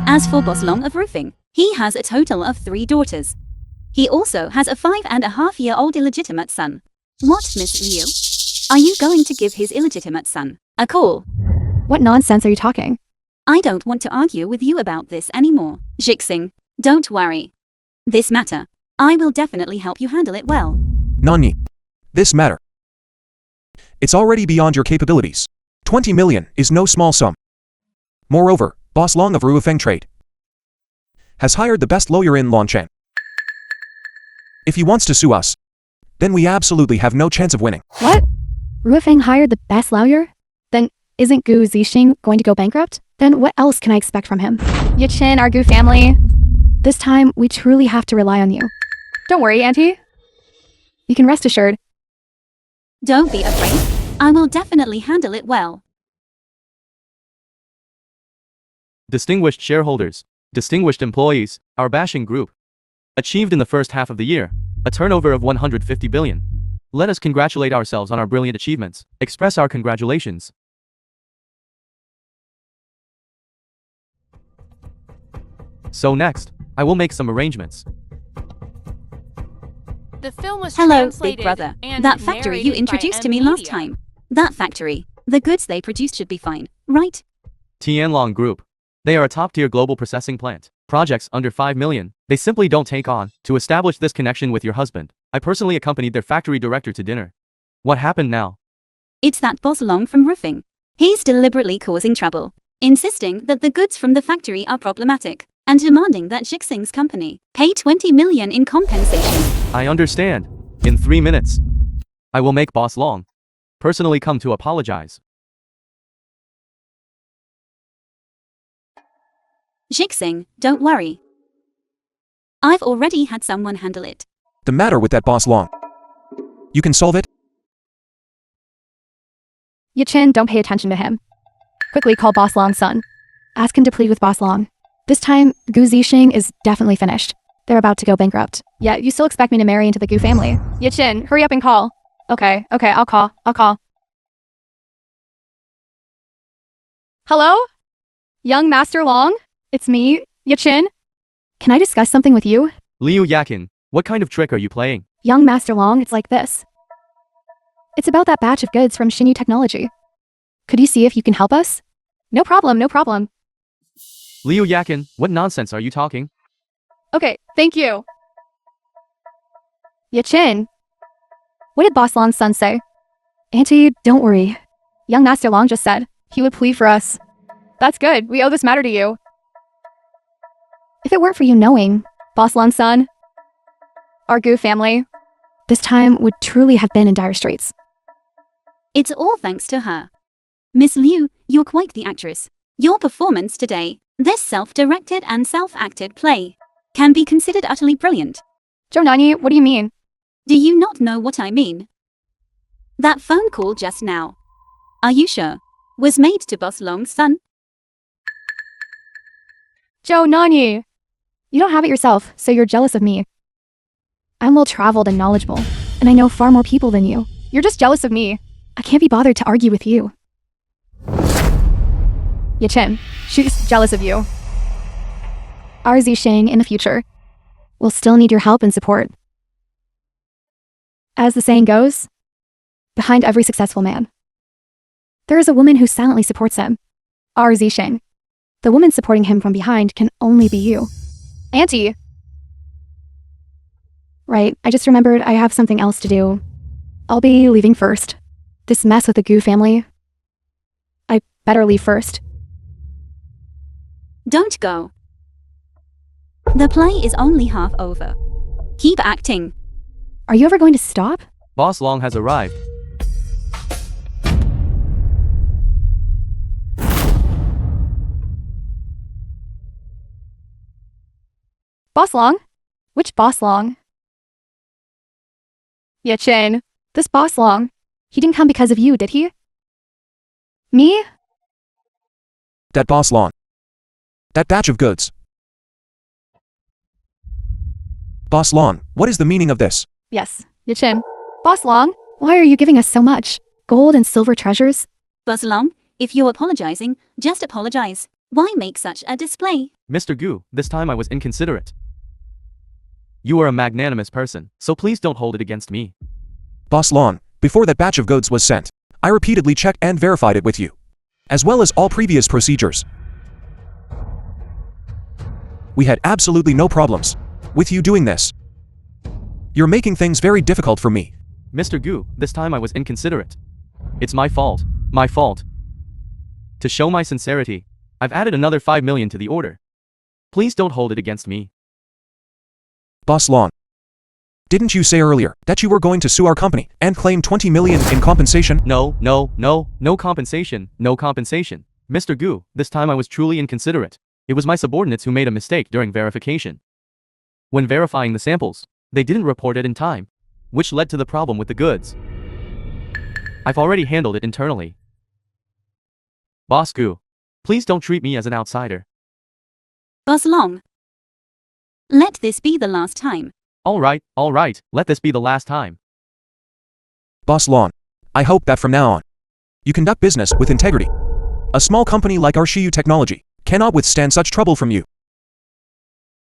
As for Boss Long of roofing, he has a total of 3 daughters. He also has a 5.5-year-old illegitimate son. What, Miss Liu? Are you going to give his illegitimate son a call? What nonsense are you talking? I don't want to argue with you about this anymore, Jixing. Don't worry. This matter, I will definitely help you handle it well. Nani. This matter. It's already beyond your capabilities. 20 million is no small sum. Moreover, Boss Long of Ruifeng Trade has hired the best lawyer in Longchan. If he wants to sue us, then we absolutely have no chance of winning. What? Ruifeng hired the best lawyer? Then isn't Gu Zixing going to go bankrupt? Then what else can I expect from him? Yichin, our Gu family. This time, we truly have to rely on you. Don't worry, Auntie. You can rest assured. Don't be afraid. I will definitely handle it well. Distinguished shareholders, distinguished employees, our bashing group achieved in the first half of the year a turnover of 150 billion. Let us congratulate ourselves on our brilliant achievements. Express our congratulations. So next, I will make some arrangements. The film was Hello, translated Big Brother. and That factory you narrated by introduced to me M last Media. time. That factory. The goods they produced should be fine, right? Tianlong Group. They are a top-tier global processing plant. Projects under 5 million, they simply don't take on. To establish this connection with your husband, I personally accompanied their factory director to dinner. What happened now? It's that Boss Long from roofing. He's deliberately causing trouble, insisting that the goods from the factory are problematic, and demanding that Jixing's company pay 20 million in compensation. I understand. In 3 minutes, I will make Boss Long personally come to apologize. Jixing, don't worry. I've already had someone handle it. The matter with that Boss Long. You can solve it? Yichin, don't pay attention to him. Quickly call Boss Long's son. Ask him to plead with Boss Long. This time, Gu Zixing is definitely finished. They're about to go bankrupt. Yet, you still expect me to marry into the Gu family. Yichin, hurry up and call. Okay, I'll call. Hello? Young Master Long? It's me, Yichin. Can I discuss something with you? Liu Yakin, what kind of trick are you playing? Young Master Long, it's like this. It's about that batch of goods from Xinyu Technology. Could you see if you can help us? No problem. Liu Yakin, what nonsense are you talking? Okay, thank you. Yichin. What did Boss Long's son say? Auntie, don't worry. Young Master Long just said he would plead for us. That's good. We owe this matter to you. If it weren't for you knowing, Boss Long's son, our Gu family, this time would truly have been in dire straits. It's all thanks to her. Miss Liu, you're quite the actress. Your performance today, this self-directed and self-acted play, can be considered utterly brilliant. Jonani, what do you mean? Do you not know what I mean? That phone call just now, are you sure, was made to Boss Long's son? Jonani! You don't have it yourself, so you're jealous of me. I'm well-traveled and knowledgeable, and I know far more people than you. You're just jealous of me. I can't be bothered to argue with you. Yichin, she's jealous of you. Our Zixing in the future will still need your help and support. As the saying goes, behind every successful man, there is a woman who silently supports him. Our Zixing. The woman supporting him from behind can only be you. Auntie! Right, I just remembered I have something else to do. I'll be leaving first. This mess with the Gu family. I better leave first. Don't go. The play is only half over. Keep acting. Are you ever going to stop? Boss Long has arrived. Boss Long? Which Boss Long? Yichin, this Boss Long. He didn't come because of you, did he? Me? That Boss Long. That batch of goods. Boss Long, what is the meaning of this? Yes, Yichin. Boss Long, why are you giving us so much? Gold and silver treasures? Boss Long, if you're apologizing, just apologize. Why make such a display? Mr. Gu, this time I was inconsiderate. You are a magnanimous person, so please don't hold it against me. Boss Long, before that batch of goods was sent, I repeatedly checked and verified it with you, as well as all previous procedures. We had absolutely no problems with you doing this. You're making things very difficult for me. Mr. Gu, this time I was inconsiderate. It's my fault. My fault. To show my sincerity, I've added another 5 million to the order. Please don't hold it against me. Boss Long, didn't you say earlier that you were going to sue our company and claim 20 million in compensation? No compensation, no compensation. Mr. Gu, this time I was truly inconsiderate. It was my subordinates who made a mistake during verification. When verifying the samples, they didn't report it in time, which led to the problem with the goods. I've already handled it internally. Boss Gu, please don't treat me as an outsider. Boss Long. Let this be the last time. All right, let this be the last time. Boss Long, I hope that from now on, you conduct business with integrity. A small company like our Shiyu Technology cannot withstand such trouble from you.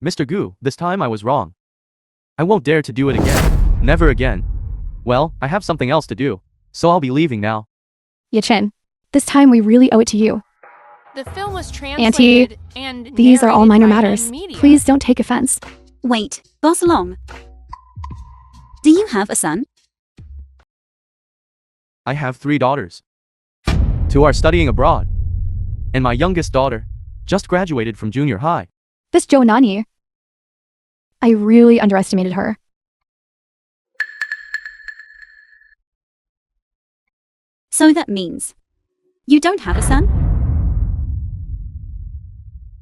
Mr. Gu, this time I was wrong. I won't dare to do it again. Never again. Well, I have something else to do, so I'll be leaving now. Chấn, this time we really owe it to you. The film was Auntie, translated and these are all minor narrated by matters. media. Please don't take offense. Wait, Boss Long. Do you have a son? I have 3 daughters. 2 are studying abroad. And my youngest daughter just graduated from junior high. This Jo Nani. I really underestimated her. So that means you don't have a son?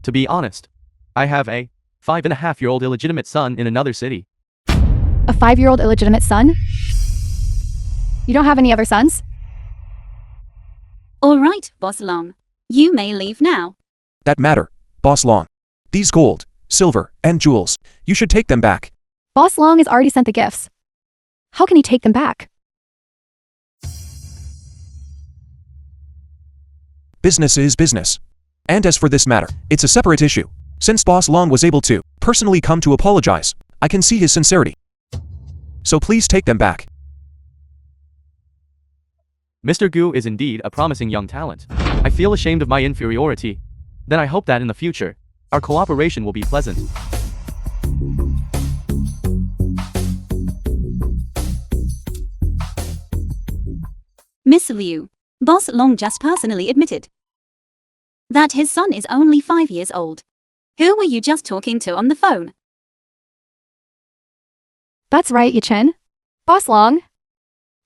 To be honest, I have a 5.5-year-old illegitimate son in another city. A 5-year-old illegitimate son? You don't have any other sons? All right, Boss Long. You may leave now. That matter, Boss Long. These gold, silver, and jewels, you should take them back. Boss Long has already sent the gifts. How can he take them back? Business is business. And as for this matter, it's a separate issue. Since Boss Long was able to personally come to apologize, I can see his sincerity. So please take them back. Mr. Gu is indeed a promising young talent. I feel ashamed of my inferiority. Then I hope that in the future, our cooperation will be pleasant. Miss Liu, Boss Long just personally admitted that his son is only 5 years old. Who were you just talking to on the phone? That's right, Chấn. Boss Long.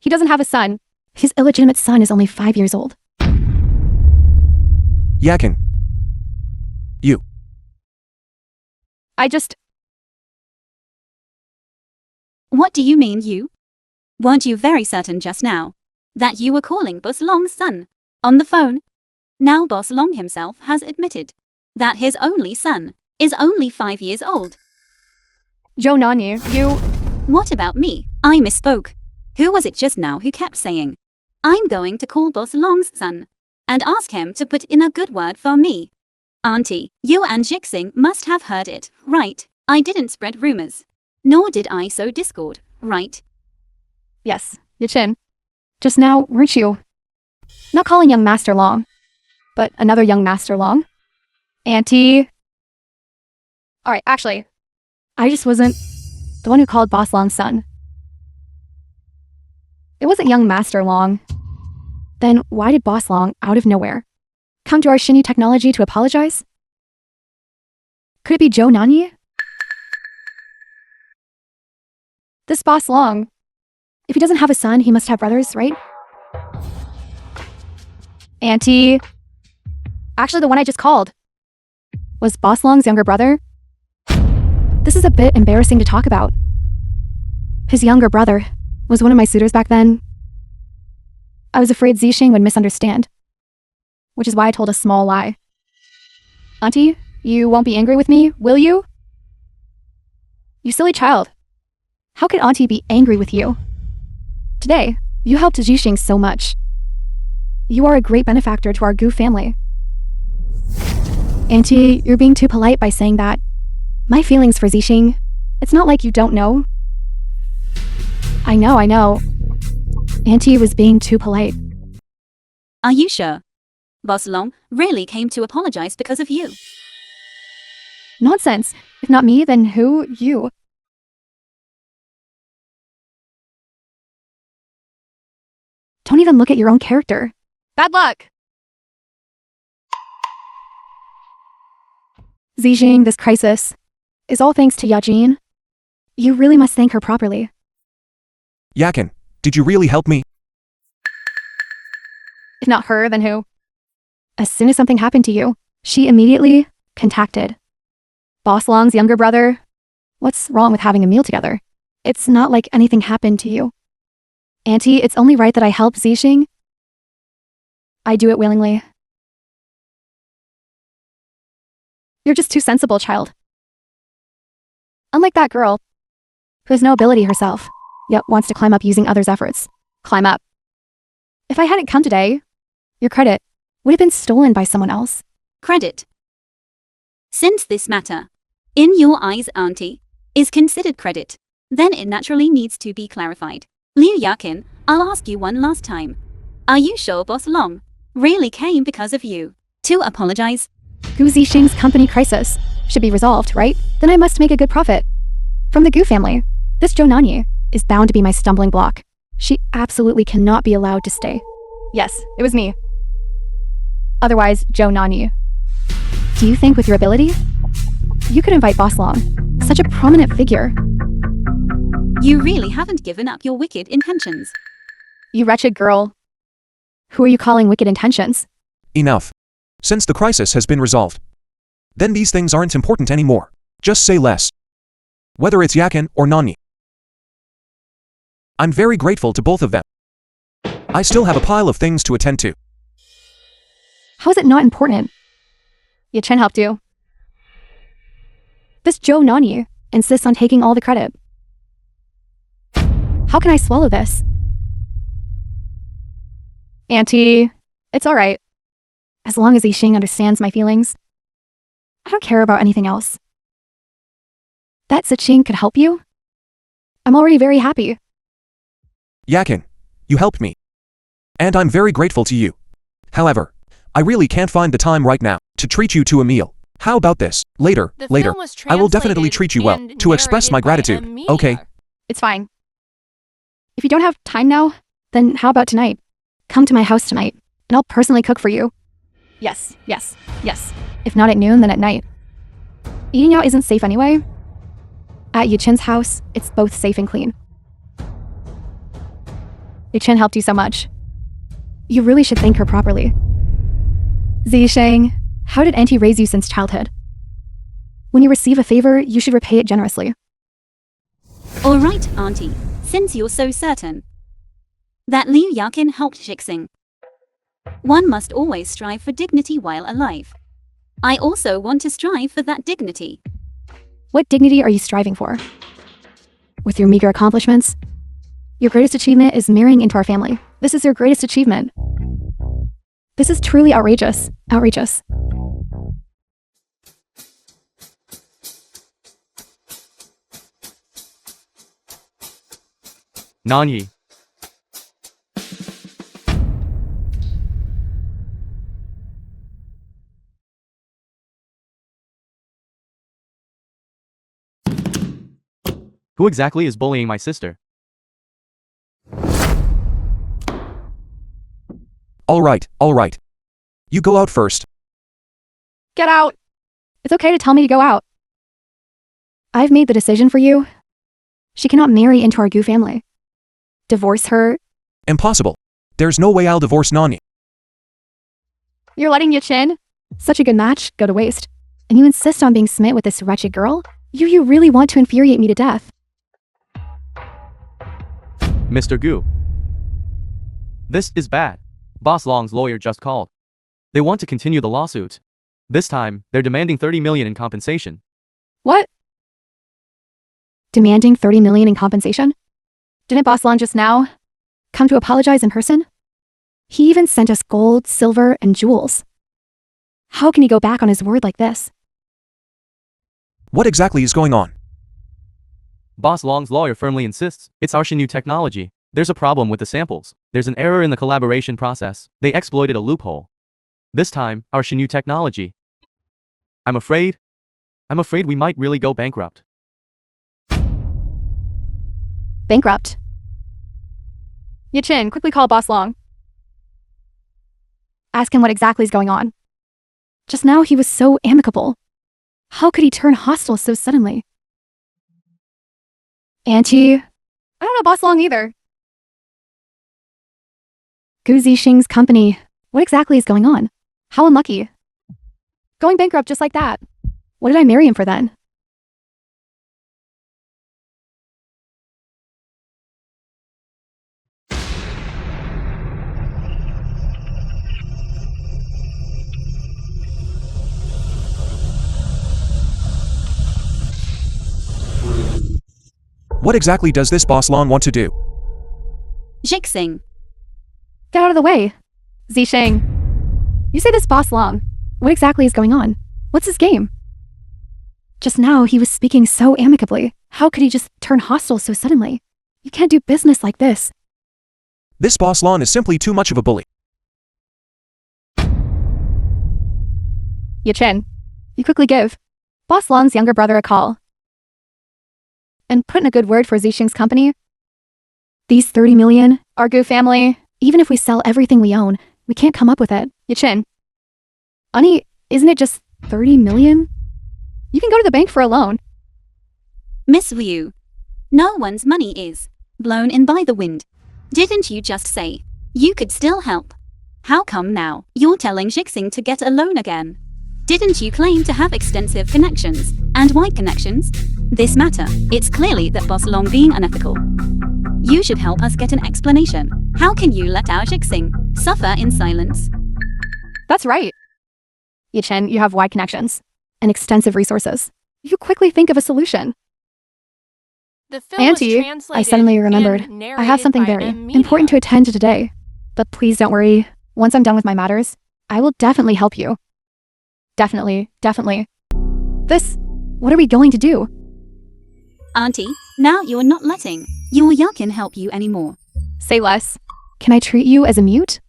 He doesn't have a son. His illegitimate son is only 5 years old. Yakin. You. What do you mean you? Weren't you very certain just now that you were calling Boss Long's son on the phone? Now Boss Long himself has admitted that his only son is only 5 years old. Jo Nani, you... What about me? I misspoke. Who was it just now who kept saying, I'm going to call Boss Long's son and ask him to put in a good word for me? Auntie, you and Jixing must have heard it, right? I didn't spread rumors. Nor did I sow discord, right? Yes, Chấn. Just now, weren't you? Not calling young Master Long, but another young Master Long? Auntie? Alright, actually, I just wasn't the one who called Boss Long's son. It wasn't young Master Long. Then why did Boss Long, out of nowhere, come to our Shiyu Technology to apologize? Could it be Jo Nani? This Boss Long. If he doesn't have a son, he must have brothers, right? Auntie. Actually, the one I just called was Boss Long's younger brother. This is a bit embarrassing to talk about. His younger brother was one of my suitors back then. I was afraid Zixing would misunderstand, which is why I told a small lie. Auntie, you won't be angry with me, will you? You silly child. How could Auntie be angry with you? Today, you helped Zixing so much. You are a great benefactor to our Gu family. Auntie, you're being too polite by saying that. My feelings for Zixing, it's not like you don't know. I know. Auntie was being too polite. Are you sure? Boss Long really came to apologize because of you. Nonsense. If not me, then who? You. Don't even look at your own character. Bad luck! Zixing, this crisis is all thanks to Yajin. You really must thank her properly. Yakin, did you really help me? If not her, then who? As soon as something happened to you, she immediately contacted Boss Long's younger brother. What's wrong with having a meal together? It's not like anything happened to you. Auntie, it's only right that I help Zixing. I do it willingly. You're just too sensible, child. Unlike that girl, who has no ability herself, yet wants to climb up using others' efforts. Climb up. If I hadn't come today, your credit would have been stolen by someone else. Credit. Since this matter, in your eyes, Auntie, is considered credit, then it naturally needs to be clarified. Liu Yakin, I'll ask you one last time. Are you sure Boss Long really came because of you to apologize? Gu Zixing's company crisis should be resolved, right? Then I must make a good profit. From the Gu family, this Zhou Nanyi is bound to be my stumbling block. She absolutely cannot be allowed to stay. Yes, it was me. Otherwise, Zhou Nanyi. Do you think with your ability, you could invite Boss Long, such a prominent figure? You really haven't given up your wicked intentions. You wretched girl. Who are you calling wicked intentions? Enough. Since the crisis has been resolved, then these things aren't important anymore. Just say less. Whether it's Yakin or Nani. I'm very grateful to both of them. I still have a pile of things to attend to. How is it not important? Chen helped you. This Zhou Nanyi insists on taking all the credit. How can I swallow this? Auntie, it's alright. As long as Zixing understands my feelings, I don't care about anything else. That Zixing could help you? I'm already very happy. Yakin, you helped me. And I'm very grateful to you. However, I really can't find the time right now to treat you to a meal. How about this? Later, I will definitely treat you well to express my gratitude, okay? It's fine. If you don't have time now, then how about tonight? Come to my house tonight, and I'll personally cook for you. Yes. If not at noon, then at night. Eating out isn't safe anyway. At Chen's house, it's both safe and clean. Chen helped you so much. You really should thank her properly. Zixing, how did Auntie raise you since childhood? When you receive a favor, you should repay it generously. All right, Auntie, since you're so certain that Liu Yakin helped Zixing, one must always strive for dignity while alive. I also want to strive for that dignity. What dignity are you striving for? With your meager accomplishments? Your greatest achievement is marrying into our family. This is your greatest achievement. This is truly outrageous. Outrageous. Nanyi. Who exactly is bullying my sister? All right. You go out first. Get out! It's okay to tell me to go out. I've made the decision for you. She cannot marry into our Gu family. Divorce her. Impossible. There's no way I'll divorce Nani. You're letting Chen, such a good match, go to waste. And you insist on being smit with this wretched girl? You really want to infuriate me to death. Mr. Gu. This is bad. Boss Long's lawyer just called. They want to continue the lawsuit. This time, they're demanding 30 million in compensation. What? Demanding 30 million in compensation? Didn't Boss Long just now come to apologize in person? He even sent us gold, silver, and jewels. How can he go back on his word like this? What exactly is going on? Boss Long's lawyer firmly insists it's our new technology. There's a problem with the samples. There's an error in the collaboration process. They exploited a loophole. This time, our new technology. I'm afraid we might really go bankrupt. Bankrupt. Chấn, quickly call Boss Long. Ask him what exactly is going on. Just now he was so amicable. How could he turn hostile so suddenly? Auntie? I don't know Boss Long either. Gu Zixing's company. What exactly is going on? How unlucky. Going bankrupt just like that. What did I marry him for then? What exactly does this Boss Long want to do? Zixing. Get out of the way. Zixing. You say this Boss Long. What exactly is going on? What's his game? Just now he was speaking so amicably. How could he just turn hostile so suddenly? You can't do business like this. This Boss Long is simply too much of a bully. Chấn. You quickly give Boss Long's younger brother a call. And put in a good word for Zixing's company. These 30 million, our Gu family, even if we sell everything we own, we can't come up with it. Chấn. Honey, isn't it just 30 million? You can go to the bank for a loan. Miss Liu. No one's money is blown in by the wind. Didn't you just say you could still help? How come now you're telling Zixing to get a loan again? Didn't you claim to have extensive connections and wide connections? This matter, it's clearly that Boss Long being unethical. You should help us get an explanation. How can you let our Zixing suffer in silence? That's right. Chấn, you have wide connections and extensive resources. You quickly think of a solution. The film Auntie, was translated I suddenly remembered. and I have something narrated very by M. important to Media. attend to today. But please don't worry. Once I'm done with my matters, I will definitely help you. Definitely. What are we going to do? Auntie, now you're not letting your Yakin help you anymore. Say less. Can I treat you as a mute?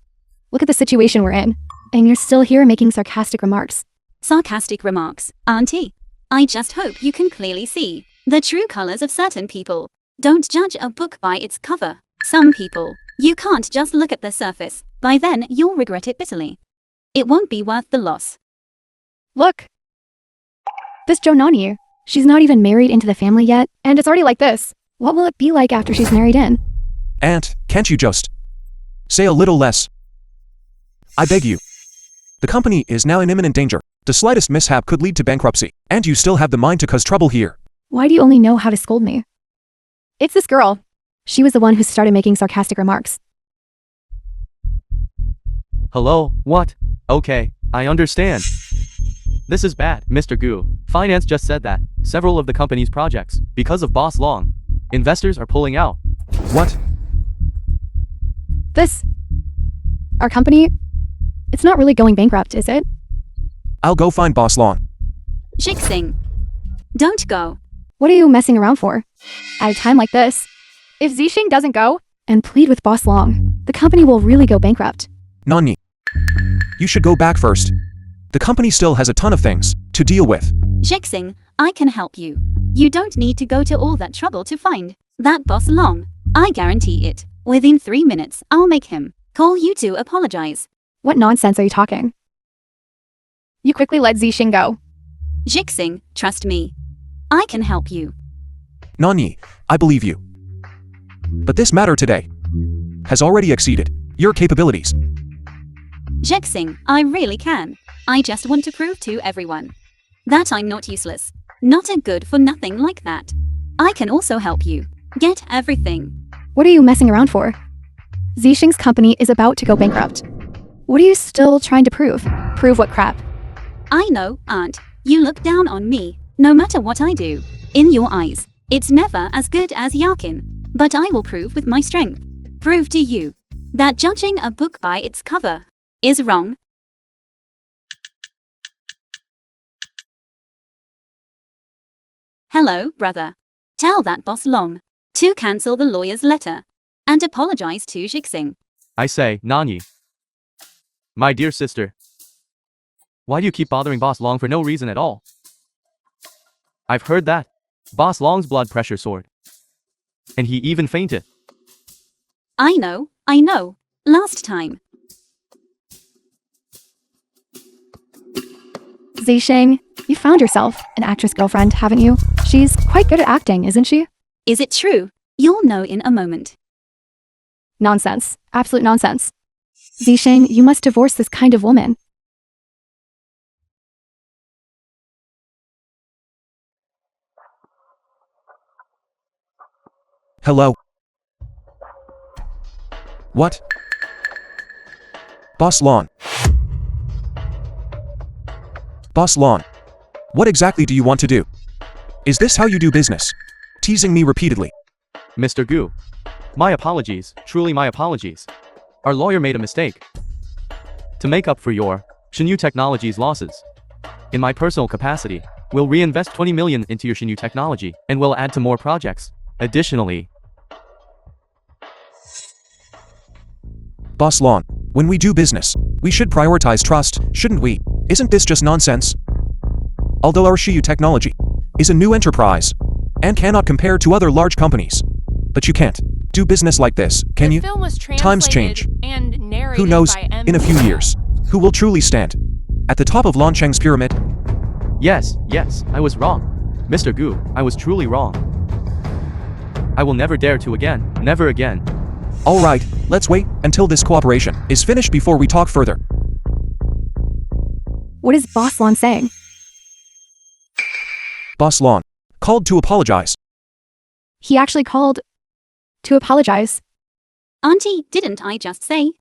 Look at the situation we're in. And you're still here making sarcastic remarks. Sarcastic remarks. Auntie, I just hope you can clearly see the true colors of certain people. Don't judge a book by its cover. Some people, you can't just look at the surface. By then, you'll regret it bitterly. It won't be worth the loss. Look. This Jonani, she's not even married into the family yet, and it's already like this. What will it be like after she's married in? Aunt, can't you just say a little less? I beg you. The company is now in imminent danger. The slightest mishap could lead to bankruptcy, and you still have the mind to cause trouble here. Why do you only know how to scold me? It's this girl. She was the one who started making sarcastic remarks. Hello, what? Okay, I understand. This is bad, Mr. Gu. Finance just said that several of the company's projects, because of Boss Long, investors are pulling out. What? Our company, it's not really going bankrupt, is it? I'll go find Boss Long. Zixing. Don't go. What are you messing around for? At a time like this, if Zixing doesn't go and plead with Boss Long, the company will really go bankrupt. Nani. You should go back first. The company still has a ton of things to deal with. Zixing, I can help you. You don't need to go to all that trouble to find that Boss Long. I guarantee it. Within 3 minutes, I'll make him call you to apologize. What nonsense are you talking? You quickly let Zixing go. Zixing, trust me. I can help you. Nani, I believe you. But this matter today has already exceeded your capabilities. Zixing, I really can. I just want to prove to everyone that I'm not useless, not a good-for-nothing like that. I can also help you get everything. What are you messing around for? Zixing's company is about to go bankrupt. What are you still trying to prove? Prove what crap? I know, Aunt. You look down on me, no matter what I do. In your eyes, it's never as good as Yakin. But I will prove with my strength. Prove to you that judging a book by its cover is wrong. Hello, brother. Tell that boss Long to cancel the lawyer's letter and apologize to Jixing. I say, Nani. My dear sister. Why do you keep bothering Boss Long for no reason at all? I've heard that. Boss Long's blood pressure soared. And he even fainted. I know. Last time. Zixing, you found yourself an actress girlfriend, haven't you? She's quite good at acting, isn't she? Is it true? You'll know in a moment. Nonsense. Absolute nonsense. Zixing, you must divorce this kind of woman. Hello? What? Boss Lon. Boss Lon. What exactly do you want to do? Is this how you do business? Teasing me repeatedly. Mr. Gu. My apologies, truly my apologies. Our lawyer made a mistake. To make up for your Shinyu Technologies losses, in my personal capacity, we'll reinvest 20 million into your Shinyu technology, and we'll add to more projects. Additionally, Boss Lon, when we do business, we should prioritize trust, shouldn't we? Isn't this just nonsense? Although our Shinyu Technology is a new enterprise and cannot compare to other large companies, but you can't do business like this, can you? The film was Times change. translated and narrated Who knows, by in a few years, who will truly stand at the top of Lan Cheng's pyramid? yes, I was wrong. Mr. Gu, I was truly wrong. I will never dare to again, never again. Alright, let's wait until this cooperation is finished before we talk further. What is Boss Lon saying? Boss Lon called to apologize. He actually called to apologize. Auntie, didn't I just say?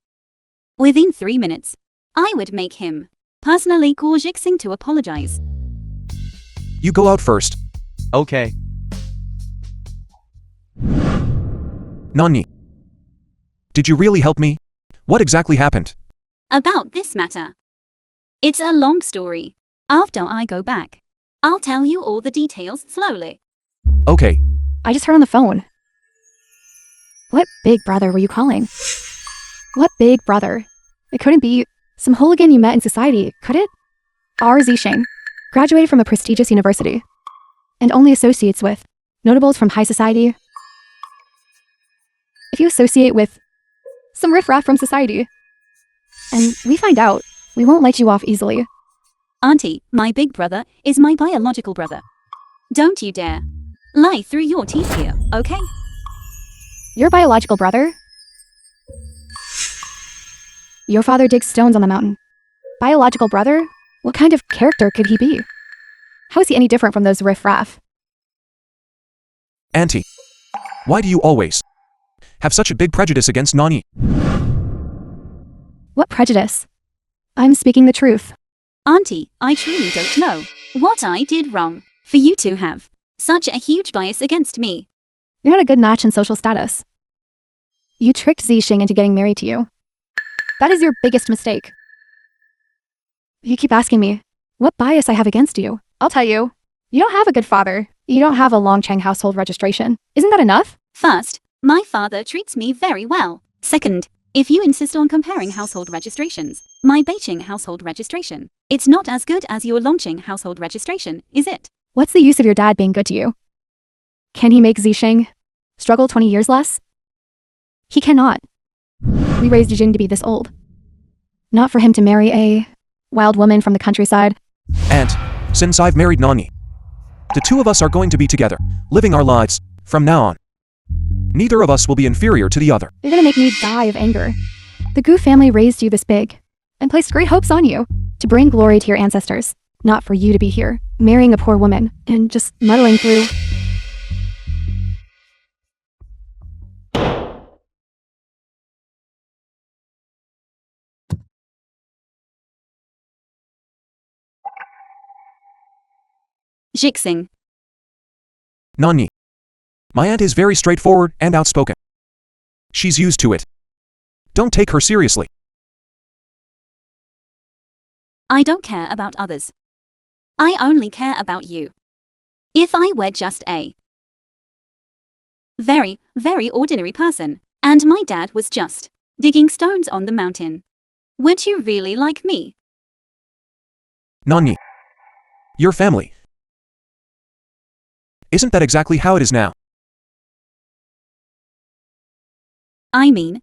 Within 3 minutes, I would make him personally call Jixing to apologize. You go out first. Okay. Nani. Did you really help me? What exactly happened? About this matter. It's a long story. After I go back, I'll tell you all the details slowly. Okay, I just heard on the phone. What big brother were you calling? What big brother? It couldn't be some hooligan you met in society, could it? R. Zixing, graduated from a prestigious university, and only associates with notables from high society. If you associate with some riffraff from society, and we find out, we won't let you off easily. Auntie, my big brother is my biological brother. Don't you dare lie through your teeth here, okay? Your biological brother? Your father digs stones on the mountain. Biological brother? What kind of character could he be? How is he any different from those riffraff? Auntie. Why do you always have such a big prejudice against Nani? What prejudice? I'm speaking the truth. Auntie, I truly don't know what I did wrong for you to have such a huge bias against me. You're not a good match in social status. You tricked Zixing into getting married to you. That is your biggest mistake. You keep asking me what bias I have against you. I'll tell you. You don't have a good father. You don't have a Longcheng household registration. Isn't that enough? First, my father treats me very well. Second, if you insist on comparing household registrations, my Beijing household registration, it's not as good as your Longqing household registration, is it? What's the use of your dad being good to you? Can he make Zixing struggle 20 years less? He cannot. We raised Yijing to be this old. Not for him to marry a wild woman from the countryside. Aunt, since I've married Nani, the two of us are going to be together, living our lives from now on. Neither of us will be inferior to the other. You're gonna make me die of anger. The Gu family raised you this big and placed great hopes on you to bring glory to your ancestors, not for you to be here, marrying a poor woman and just muddling through. Jixing. Nani. My aunt is very straightforward and outspoken. She's used to it. Don't take her seriously. I don't care about others. I only care about you. If I were just a very, very ordinary person, and my dad was just digging stones on the mountain, would you really like me? Nani. Your family. Isn't that exactly how it is now? I mean,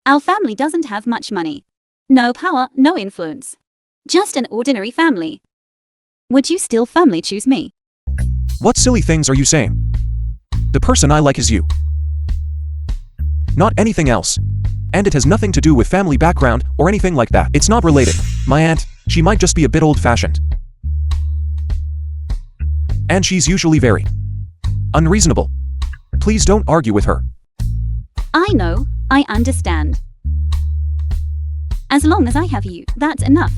our family doesn't have much money. No power, no influence. Just an ordinary family. Would you still firmly choose me? What silly things are you saying? The person I like is you. Not anything else. And it has nothing to do with family background or anything like that. It's not related. My aunt, she might just be a bit old-fashioned. And she's usually very unreasonable. Please don't argue with her. I know, I understand. As long as I have you, that's enough.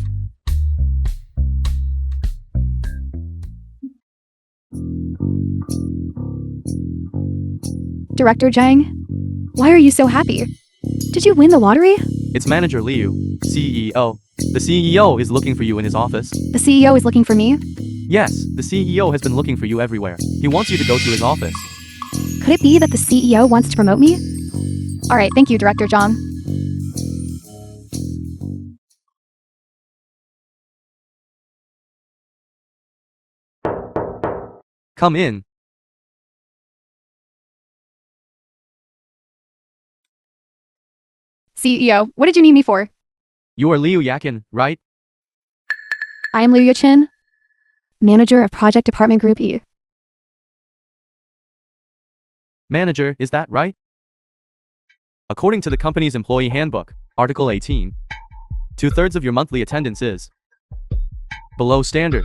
Director Zhang, why are you so happy? Did you win the lottery? It's Manager Liu, CEO. The CEO is looking for you in his office. The CEO is looking for me? Yes, the CEO has been looking for you everywhere. He wants you to go to his office. Could it be that the CEO wants to promote me? Alright, thank you, Director Zhang. Come in. CEO, what did you need me for? You are Liu Yakin, right? I am Liu Yachin, Manager of Project Department Group E. Manager, is that right? According to the company's employee handbook, Article 18, 2/3 of your monthly attendance is below standard.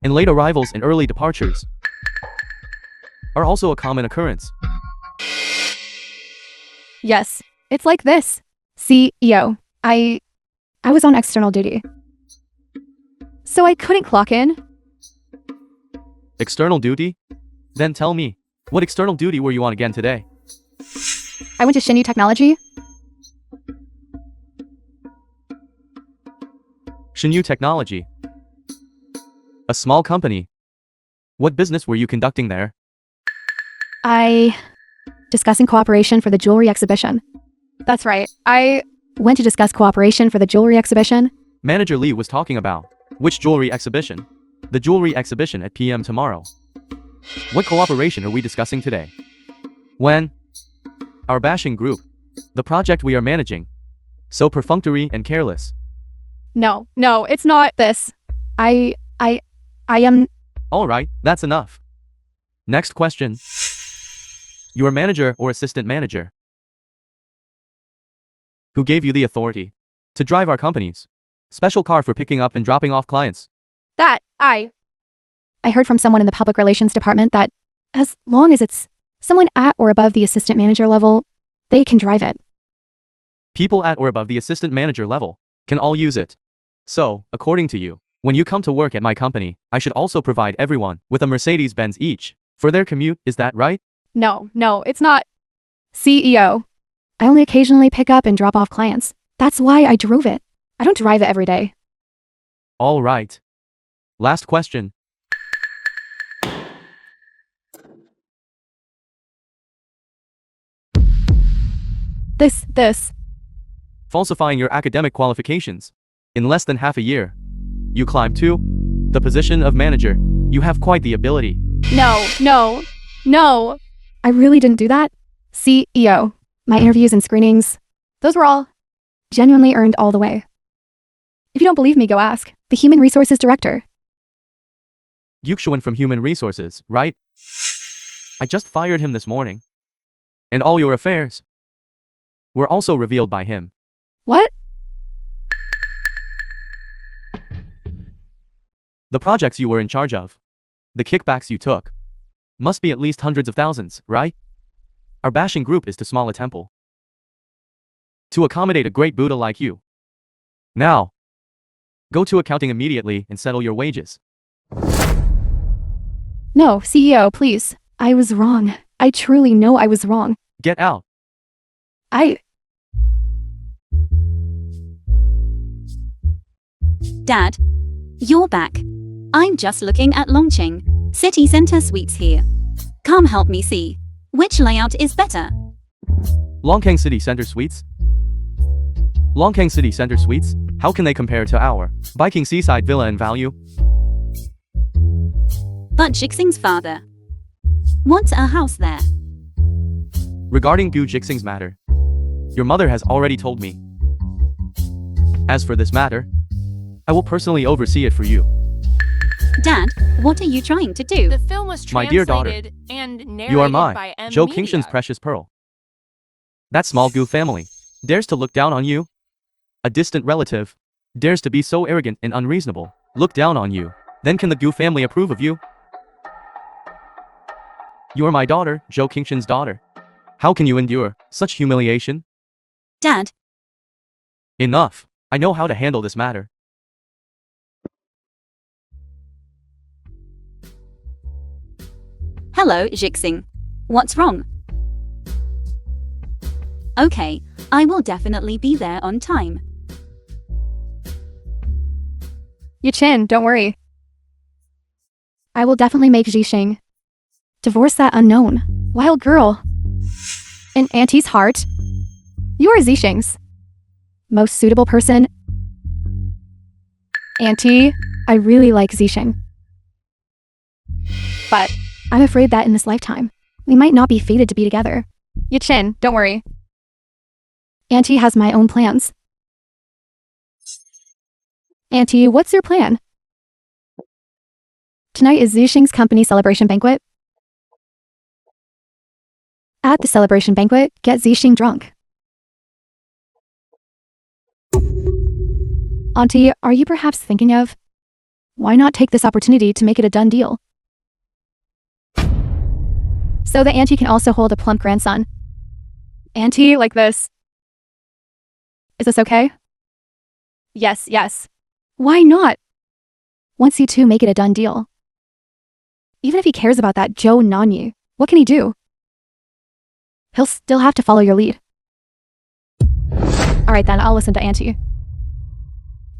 And late arrivals and early departures are also a common occurrence. Yes, it's like this. CEO, I was on external duty. So I couldn't clock in. External duty? Then tell me, what external duty were you on again today? I went to Shinyu Technology. Shinyu Technology. A small company. What business were you conducting there? Discussing cooperation for the jewelry exhibition. That's right. I went to discuss cooperation for the jewelry exhibition. Manager Lee was talking about which jewelry exhibition? The jewelry exhibition at PM tomorrow. What cooperation are we discussing today? When? Our bashing group. The project we are managing. So perfunctory and careless. No, it's not this. I am... Alright, that's enough. Next question. You are manager or assistant manager? Who gave you the authority to drive our company's special car for picking up and dropping off clients? I heard from someone in the public relations department that as long as it's someone at or above the assistant manager level, they can drive it. People at or above the assistant manager level can all use it. So, according to you, when you come to work at my company, I should also provide everyone with a Mercedes-Benz each for their commute, is that right? No, it's not. CEO, I only occasionally pick up and drop off clients. That's why I drove it. I don't drive it every day. All right. Last question. This. Falsifying your academic qualifications. In less than half a year, you climbed to the position of manager. You have quite the ability. No. I really didn't do that. CEO, my interviews and screenings, those were all genuinely earned all the way. If you don't believe me, go ask the Human Resources Director. Yuxuan from Human Resources, right? I just fired him this morning. And all your affairs were also revealed by him. What? The projects you were in charge of, the kickbacks you took, must be at least hundreds of thousands, right? Our bashing group is too small a temple to accommodate a great Buddha like you. Now, go to accounting immediately and settle your wages. No, CEO, please. I was wrong. I truly know I was wrong. Get out. Dad, you're back. I'm just looking at Longqing City Center Suites here. Come help me see. Which layout is better? Longkang City Center Suites? Longkang City Center Suites? How can they compare to our Viking seaside villa in value? But Jixing's father wants a house there. Regarding Gu Jixing's matter, your mother has already told me. As for this matter, I will personally oversee it for you. Dad, what are you trying to do? The film was My dear translated daughter, and narrated You are by my M. Joe Media. Kingston's precious pearl. That small Gu family dares to look down on you. A distant relative dares to be so arrogant and unreasonable. Look down on you. Then can the Gu family approve of you? You are my daughter, Joe Kingston's daughter. How can you endure such humiliation? Dad, Enough. I know how to handle this matter. hello, Jixing. What's wrong? Okay, I will definitely be there on time. Chin, don't worry. I will definitely make Jixing divorce that unknown, wild girl. In Auntie's heart, you are Zixing's most suitable person. Auntie, I really like Zixing. But I'm afraid that in this lifetime, we might not be fated to be together. Chin, don't worry. Auntie has my own plans. Auntie, what's your plan? Tonight is Zixing's company celebration banquet. At the celebration banquet, get Zixing drunk. Auntie, are you perhaps thinking of why not take this opportunity to make it a done deal? So that Auntie can also hold a plump grandson. Auntie, like this. Is this okay? Yes, yes. Why not? Once you two make it a done deal. Even if he cares about that Joe Nanyi, what can he do? He'll still have to follow your lead. Alright then, I'll listen to Auntie.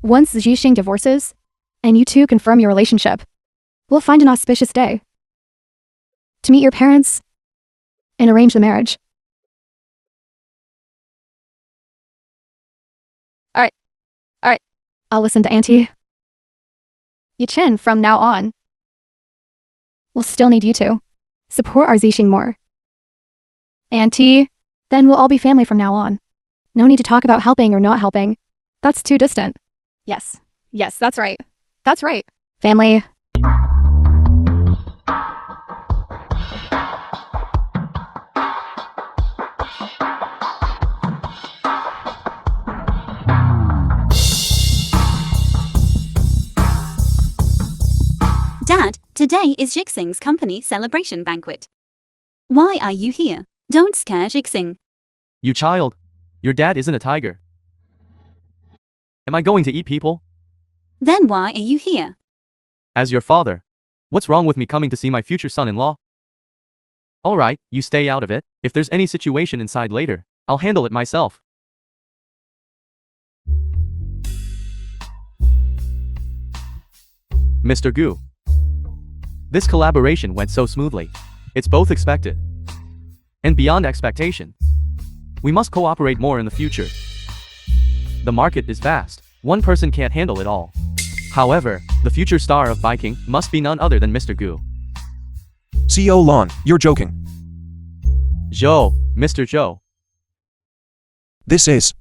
Once Zixing divorces, and you two confirm your relationship, we'll find an auspicious day to meet your parents and arrange the marriage. Alright, I'll listen to Auntie. Chin, from now on, we'll still need you to support our Zixing more. Auntie, then we'll all be family from now on. No need to talk about helping or not helping. That's too distant. Yes, that's right. That's right. Family. Dad, today is Jixing's company celebration banquet. Why are you here? Don't scare Jixing. You child. Your dad isn't a tiger. Am I going to eat people? Then why are you here? As your father. What's wrong with me coming to see my future son-in-law? Alright, you stay out of it. If there's any situation inside later, I'll handle it myself. Mr. Gu. This collaboration went so smoothly. It's both expected and beyond expectation. We must cooperate more in the future. The market is vast. One person can't handle it all. However, the future star of Viking must be none other than Mr. Gu. CEO Lon, you're joking. Joe, Mr. Joe. This is.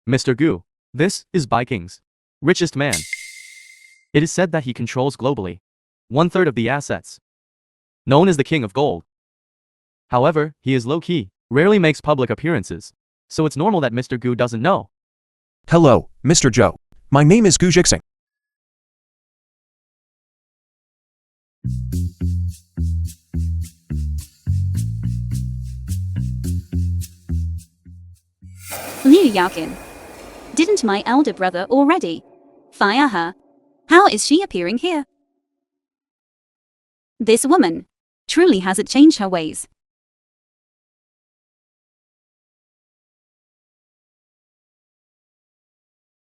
Mr. Gu. This is Viking's richest man. It is said that he controls globally 1/3 of the assets. Known as the King of Gold. However, he is low-key, rarely makes public appearances. So it's normal that Mr. Gu doesn't know. Hello, Mr. Joe. My name is Gu Jixing. Liu Yaoqin. Didn't my elder brother already fire her? How is she appearing here? This woman truly hasn't changed her ways.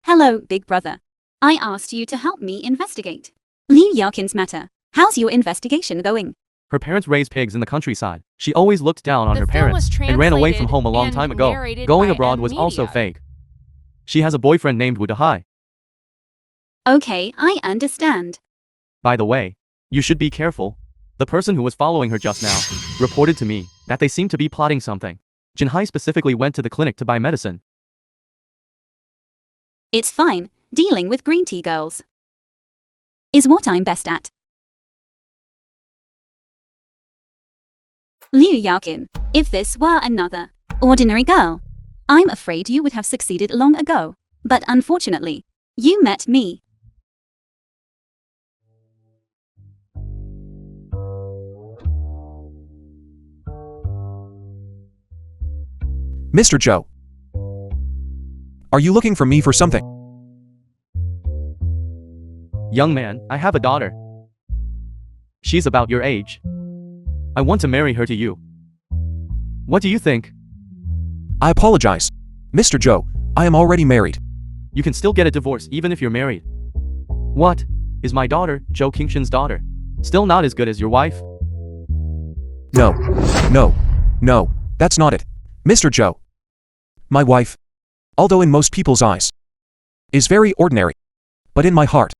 Hello, big brother. I asked you to help me investigate Liu Yakin's matter. How's your investigation going? Her parents raised pigs in the countryside. She always looked down on The her film was parents and ran away from translated home a long and time ago. narrated Going by abroad was also media. fake. She has a boyfriend named Wudahai. Okay, I understand. By the way, you should be careful. The person who was following her just now reported to me that they seem to be plotting something. Jinhai specifically went to the clinic to buy medicine. It's fine, dealing with green tea girls is what I'm best at. Liu Yakin, if this were another ordinary girl, I'm afraid you would have succeeded long ago. But unfortunately, you met me. Mr. Joe. Are you looking for me for something? Young man, I have a daughter. She's about your age. I want to marry her to you. What do you think? I apologize. Mr. Joe, I am already married. You can still get a divorce even if you're married. What? Is my daughter, Joe Kingshan's daughter, still not as good as your wife? No, that's not it. Mr. Joe. My wife, although in most people's eyes, is very ordinary, but in my heart,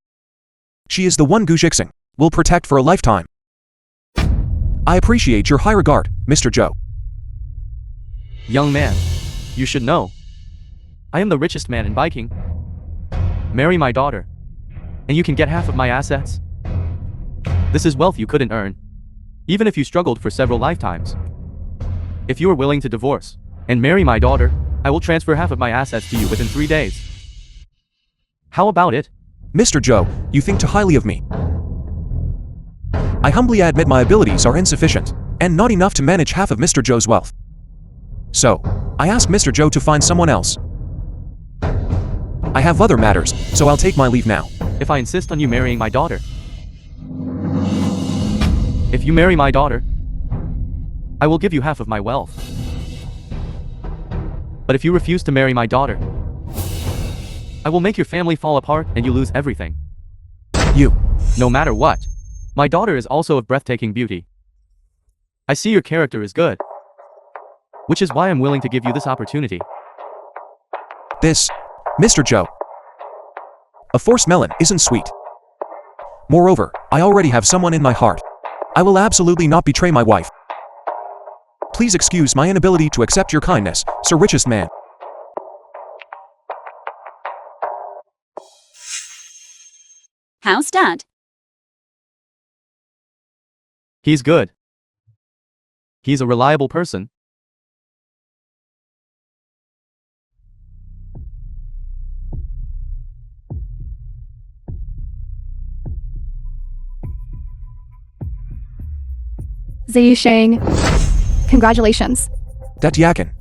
she is the one Gu Jixing will protect for a lifetime. I appreciate your high regard, Mr. Joe. Young man, you should know. I am the richest man in Viking. Marry my daughter, and you can get half of my assets. This is wealth you couldn't earn, even if you struggled for several lifetimes. If you are willing to divorce and marry my daughter, I will transfer half of my assets to you within 3 days. How about it? Mr. Joe, you think too highly of me. I humbly admit my abilities are insufficient, and not enough to manage half of Mr. Joe's wealth. So, I ask Mr. Joe to find someone else. I have other matters, so I'll take my leave now. If I insist on you marrying my daughter. If you marry my daughter, I will give you half of my wealth. But if you refuse to marry my daughter, I will make your family fall apart and you lose everything. No matter what, my daughter is also of breathtaking beauty. I see your character is good, which is why I'm willing to give you this opportunity. This, Mr. Joe. A forced melon isn't sweet. Moreover, I already have someone in my heart. I will absolutely not betray my wife. Please excuse my inability to accept your kindness, Sir Richest Man. How's Dad? He's good. He's a reliable person. Zisheng, congratulations. Dat Yakin.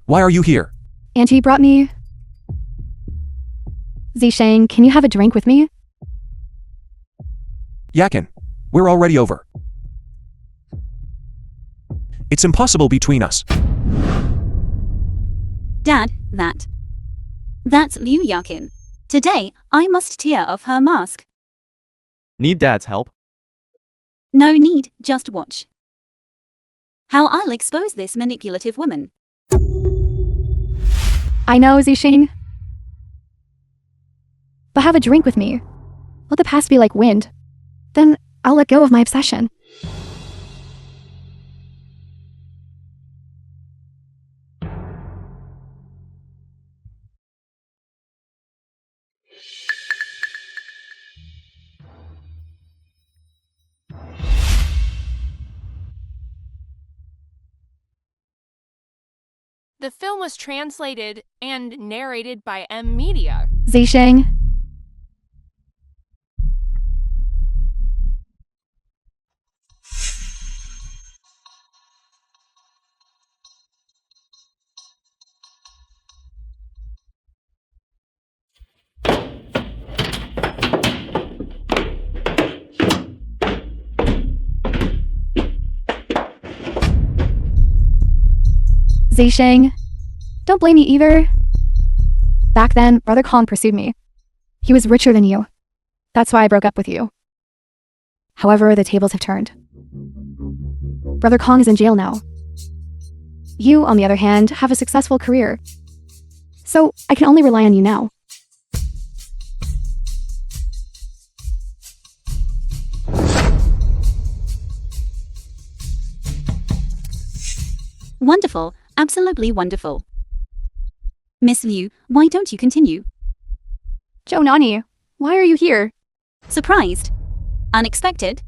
Why are you here? Auntie brought me. Zisheng, can you have a drink with me? Yakin, we're already over. It's impossible between us. Dad, that's Liu Yakin. Today, I must tear off her mask. Need Dad's help? No need, just watch how I'll expose this manipulative woman. I know, Zisheng. But have a drink with me. Let the past be like wind. Then I'll let go of my obsession. The film was translated and narrated by Media. Zisheng. Zisheng, don't blame me either. Back then, Brother Khan pursued me. He was richer than you. That's why I broke up with you. However, the tables have turned. Brother Kong is in jail now. You, on the other hand, have a successful career. So, I can only rely on you now. Wonderful, absolutely wonderful. Miss Liu, why don't you continue? Joe Nani, why are you here? Surprised? Unexpected?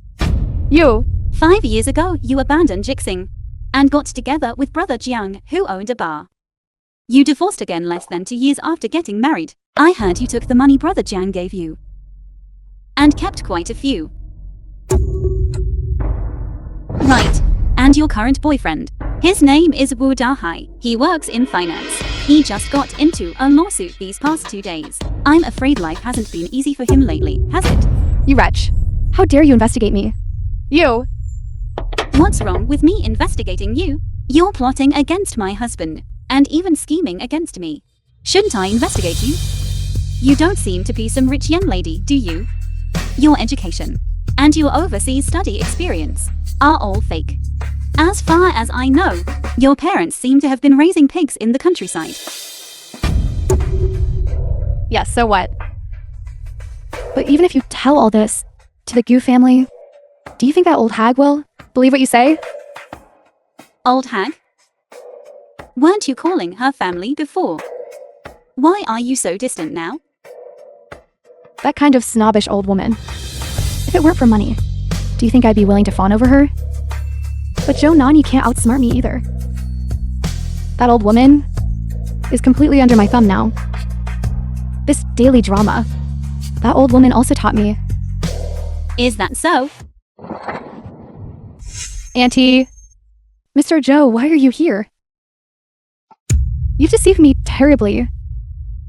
You! 5 years ago, you abandoned Jixing and got together with brother Jiang, who owned a bar. You divorced again less than 2 years after getting married. I heard you took the money brother Jiang gave you and kept quite a few. Right. And your current boyfriend. His name is Wu Dahai. He works in finance. He just got into a lawsuit these past 2 days. I'm afraid life hasn't been easy for him lately, has it? You wretch. How dare you investigate me? You! What's wrong with me investigating you? You're plotting against my husband, and even scheming against me. Shouldn't I investigate you? You don't seem to be some rich young lady, do you? Your education and your overseas study experience are all fake. As far as I know, your parents seem to have been raising pigs in the countryside. Yes, so what? But even if you tell all this to the Gu family, do you think that old hag will believe what you say? Old hag? Weren't you calling her family before? Why are you so distant now? That kind of snobbish old woman. If it weren't for money, do you think I'd be willing to fawn over her? But Joe Nani can't outsmart me either. That old woman is completely under my thumb now. This daily drama, that old woman also taught me. Is that so? Auntie, Mr. Joe, why are you here? You've deceived me terribly.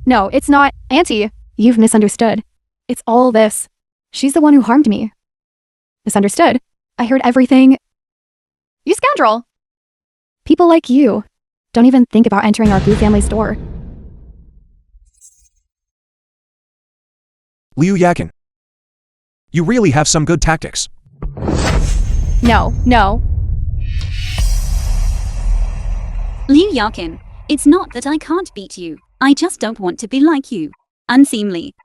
No, it's not. Auntie, you've misunderstood. It's all this. She's the one who harmed me. Misunderstood? I heard everything. You scoundrel! People like you don't even think about entering our Gu family store. Liu Yakin. You really have some good tactics. No. Liu Yakin, it's not that I can't beat you. I just don't want to be like you. Unseemly.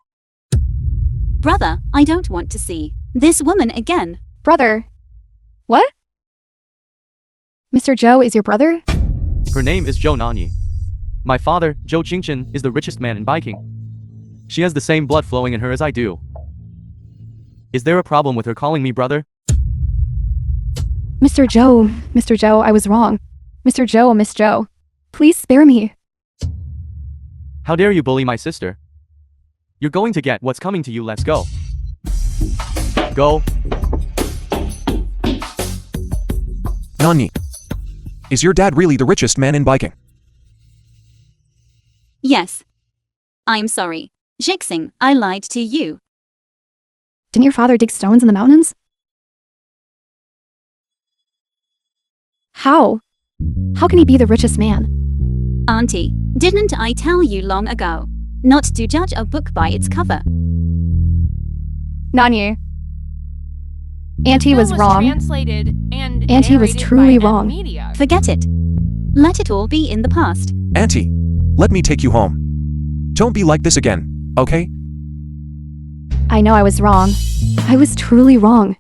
Brother, I don't want to see this woman again. Brother. What? Mr. Joe is your brother? Her name is Zhou Nanyi. My father, Zhou Qingchen, is the richest man in Biking. She has the same blood flowing in her as I do. Is there a problem with her calling me brother? Mr. Joe, I was wrong. Mr. Joe, Miss Joe, please spare me. How dare you bully my sister? You're going to get what's coming to you. Let's go. Go. Nani. Is your dad really the richest man in Biking? Yes. I'm sorry. Jixing, I lied to you. Didn't your father dig stones in the mountains? How? How can he be the richest man? Auntie, didn't I tell you long ago not to judge a book by its cover? Nani. Auntie Film was wrong. Translated and Auntie was narrated truly by wrong. Media. Forget it. Let it all be in the past. Auntie, let me take you home. Don't be like this again, okay? I know I was wrong. I was truly wrong.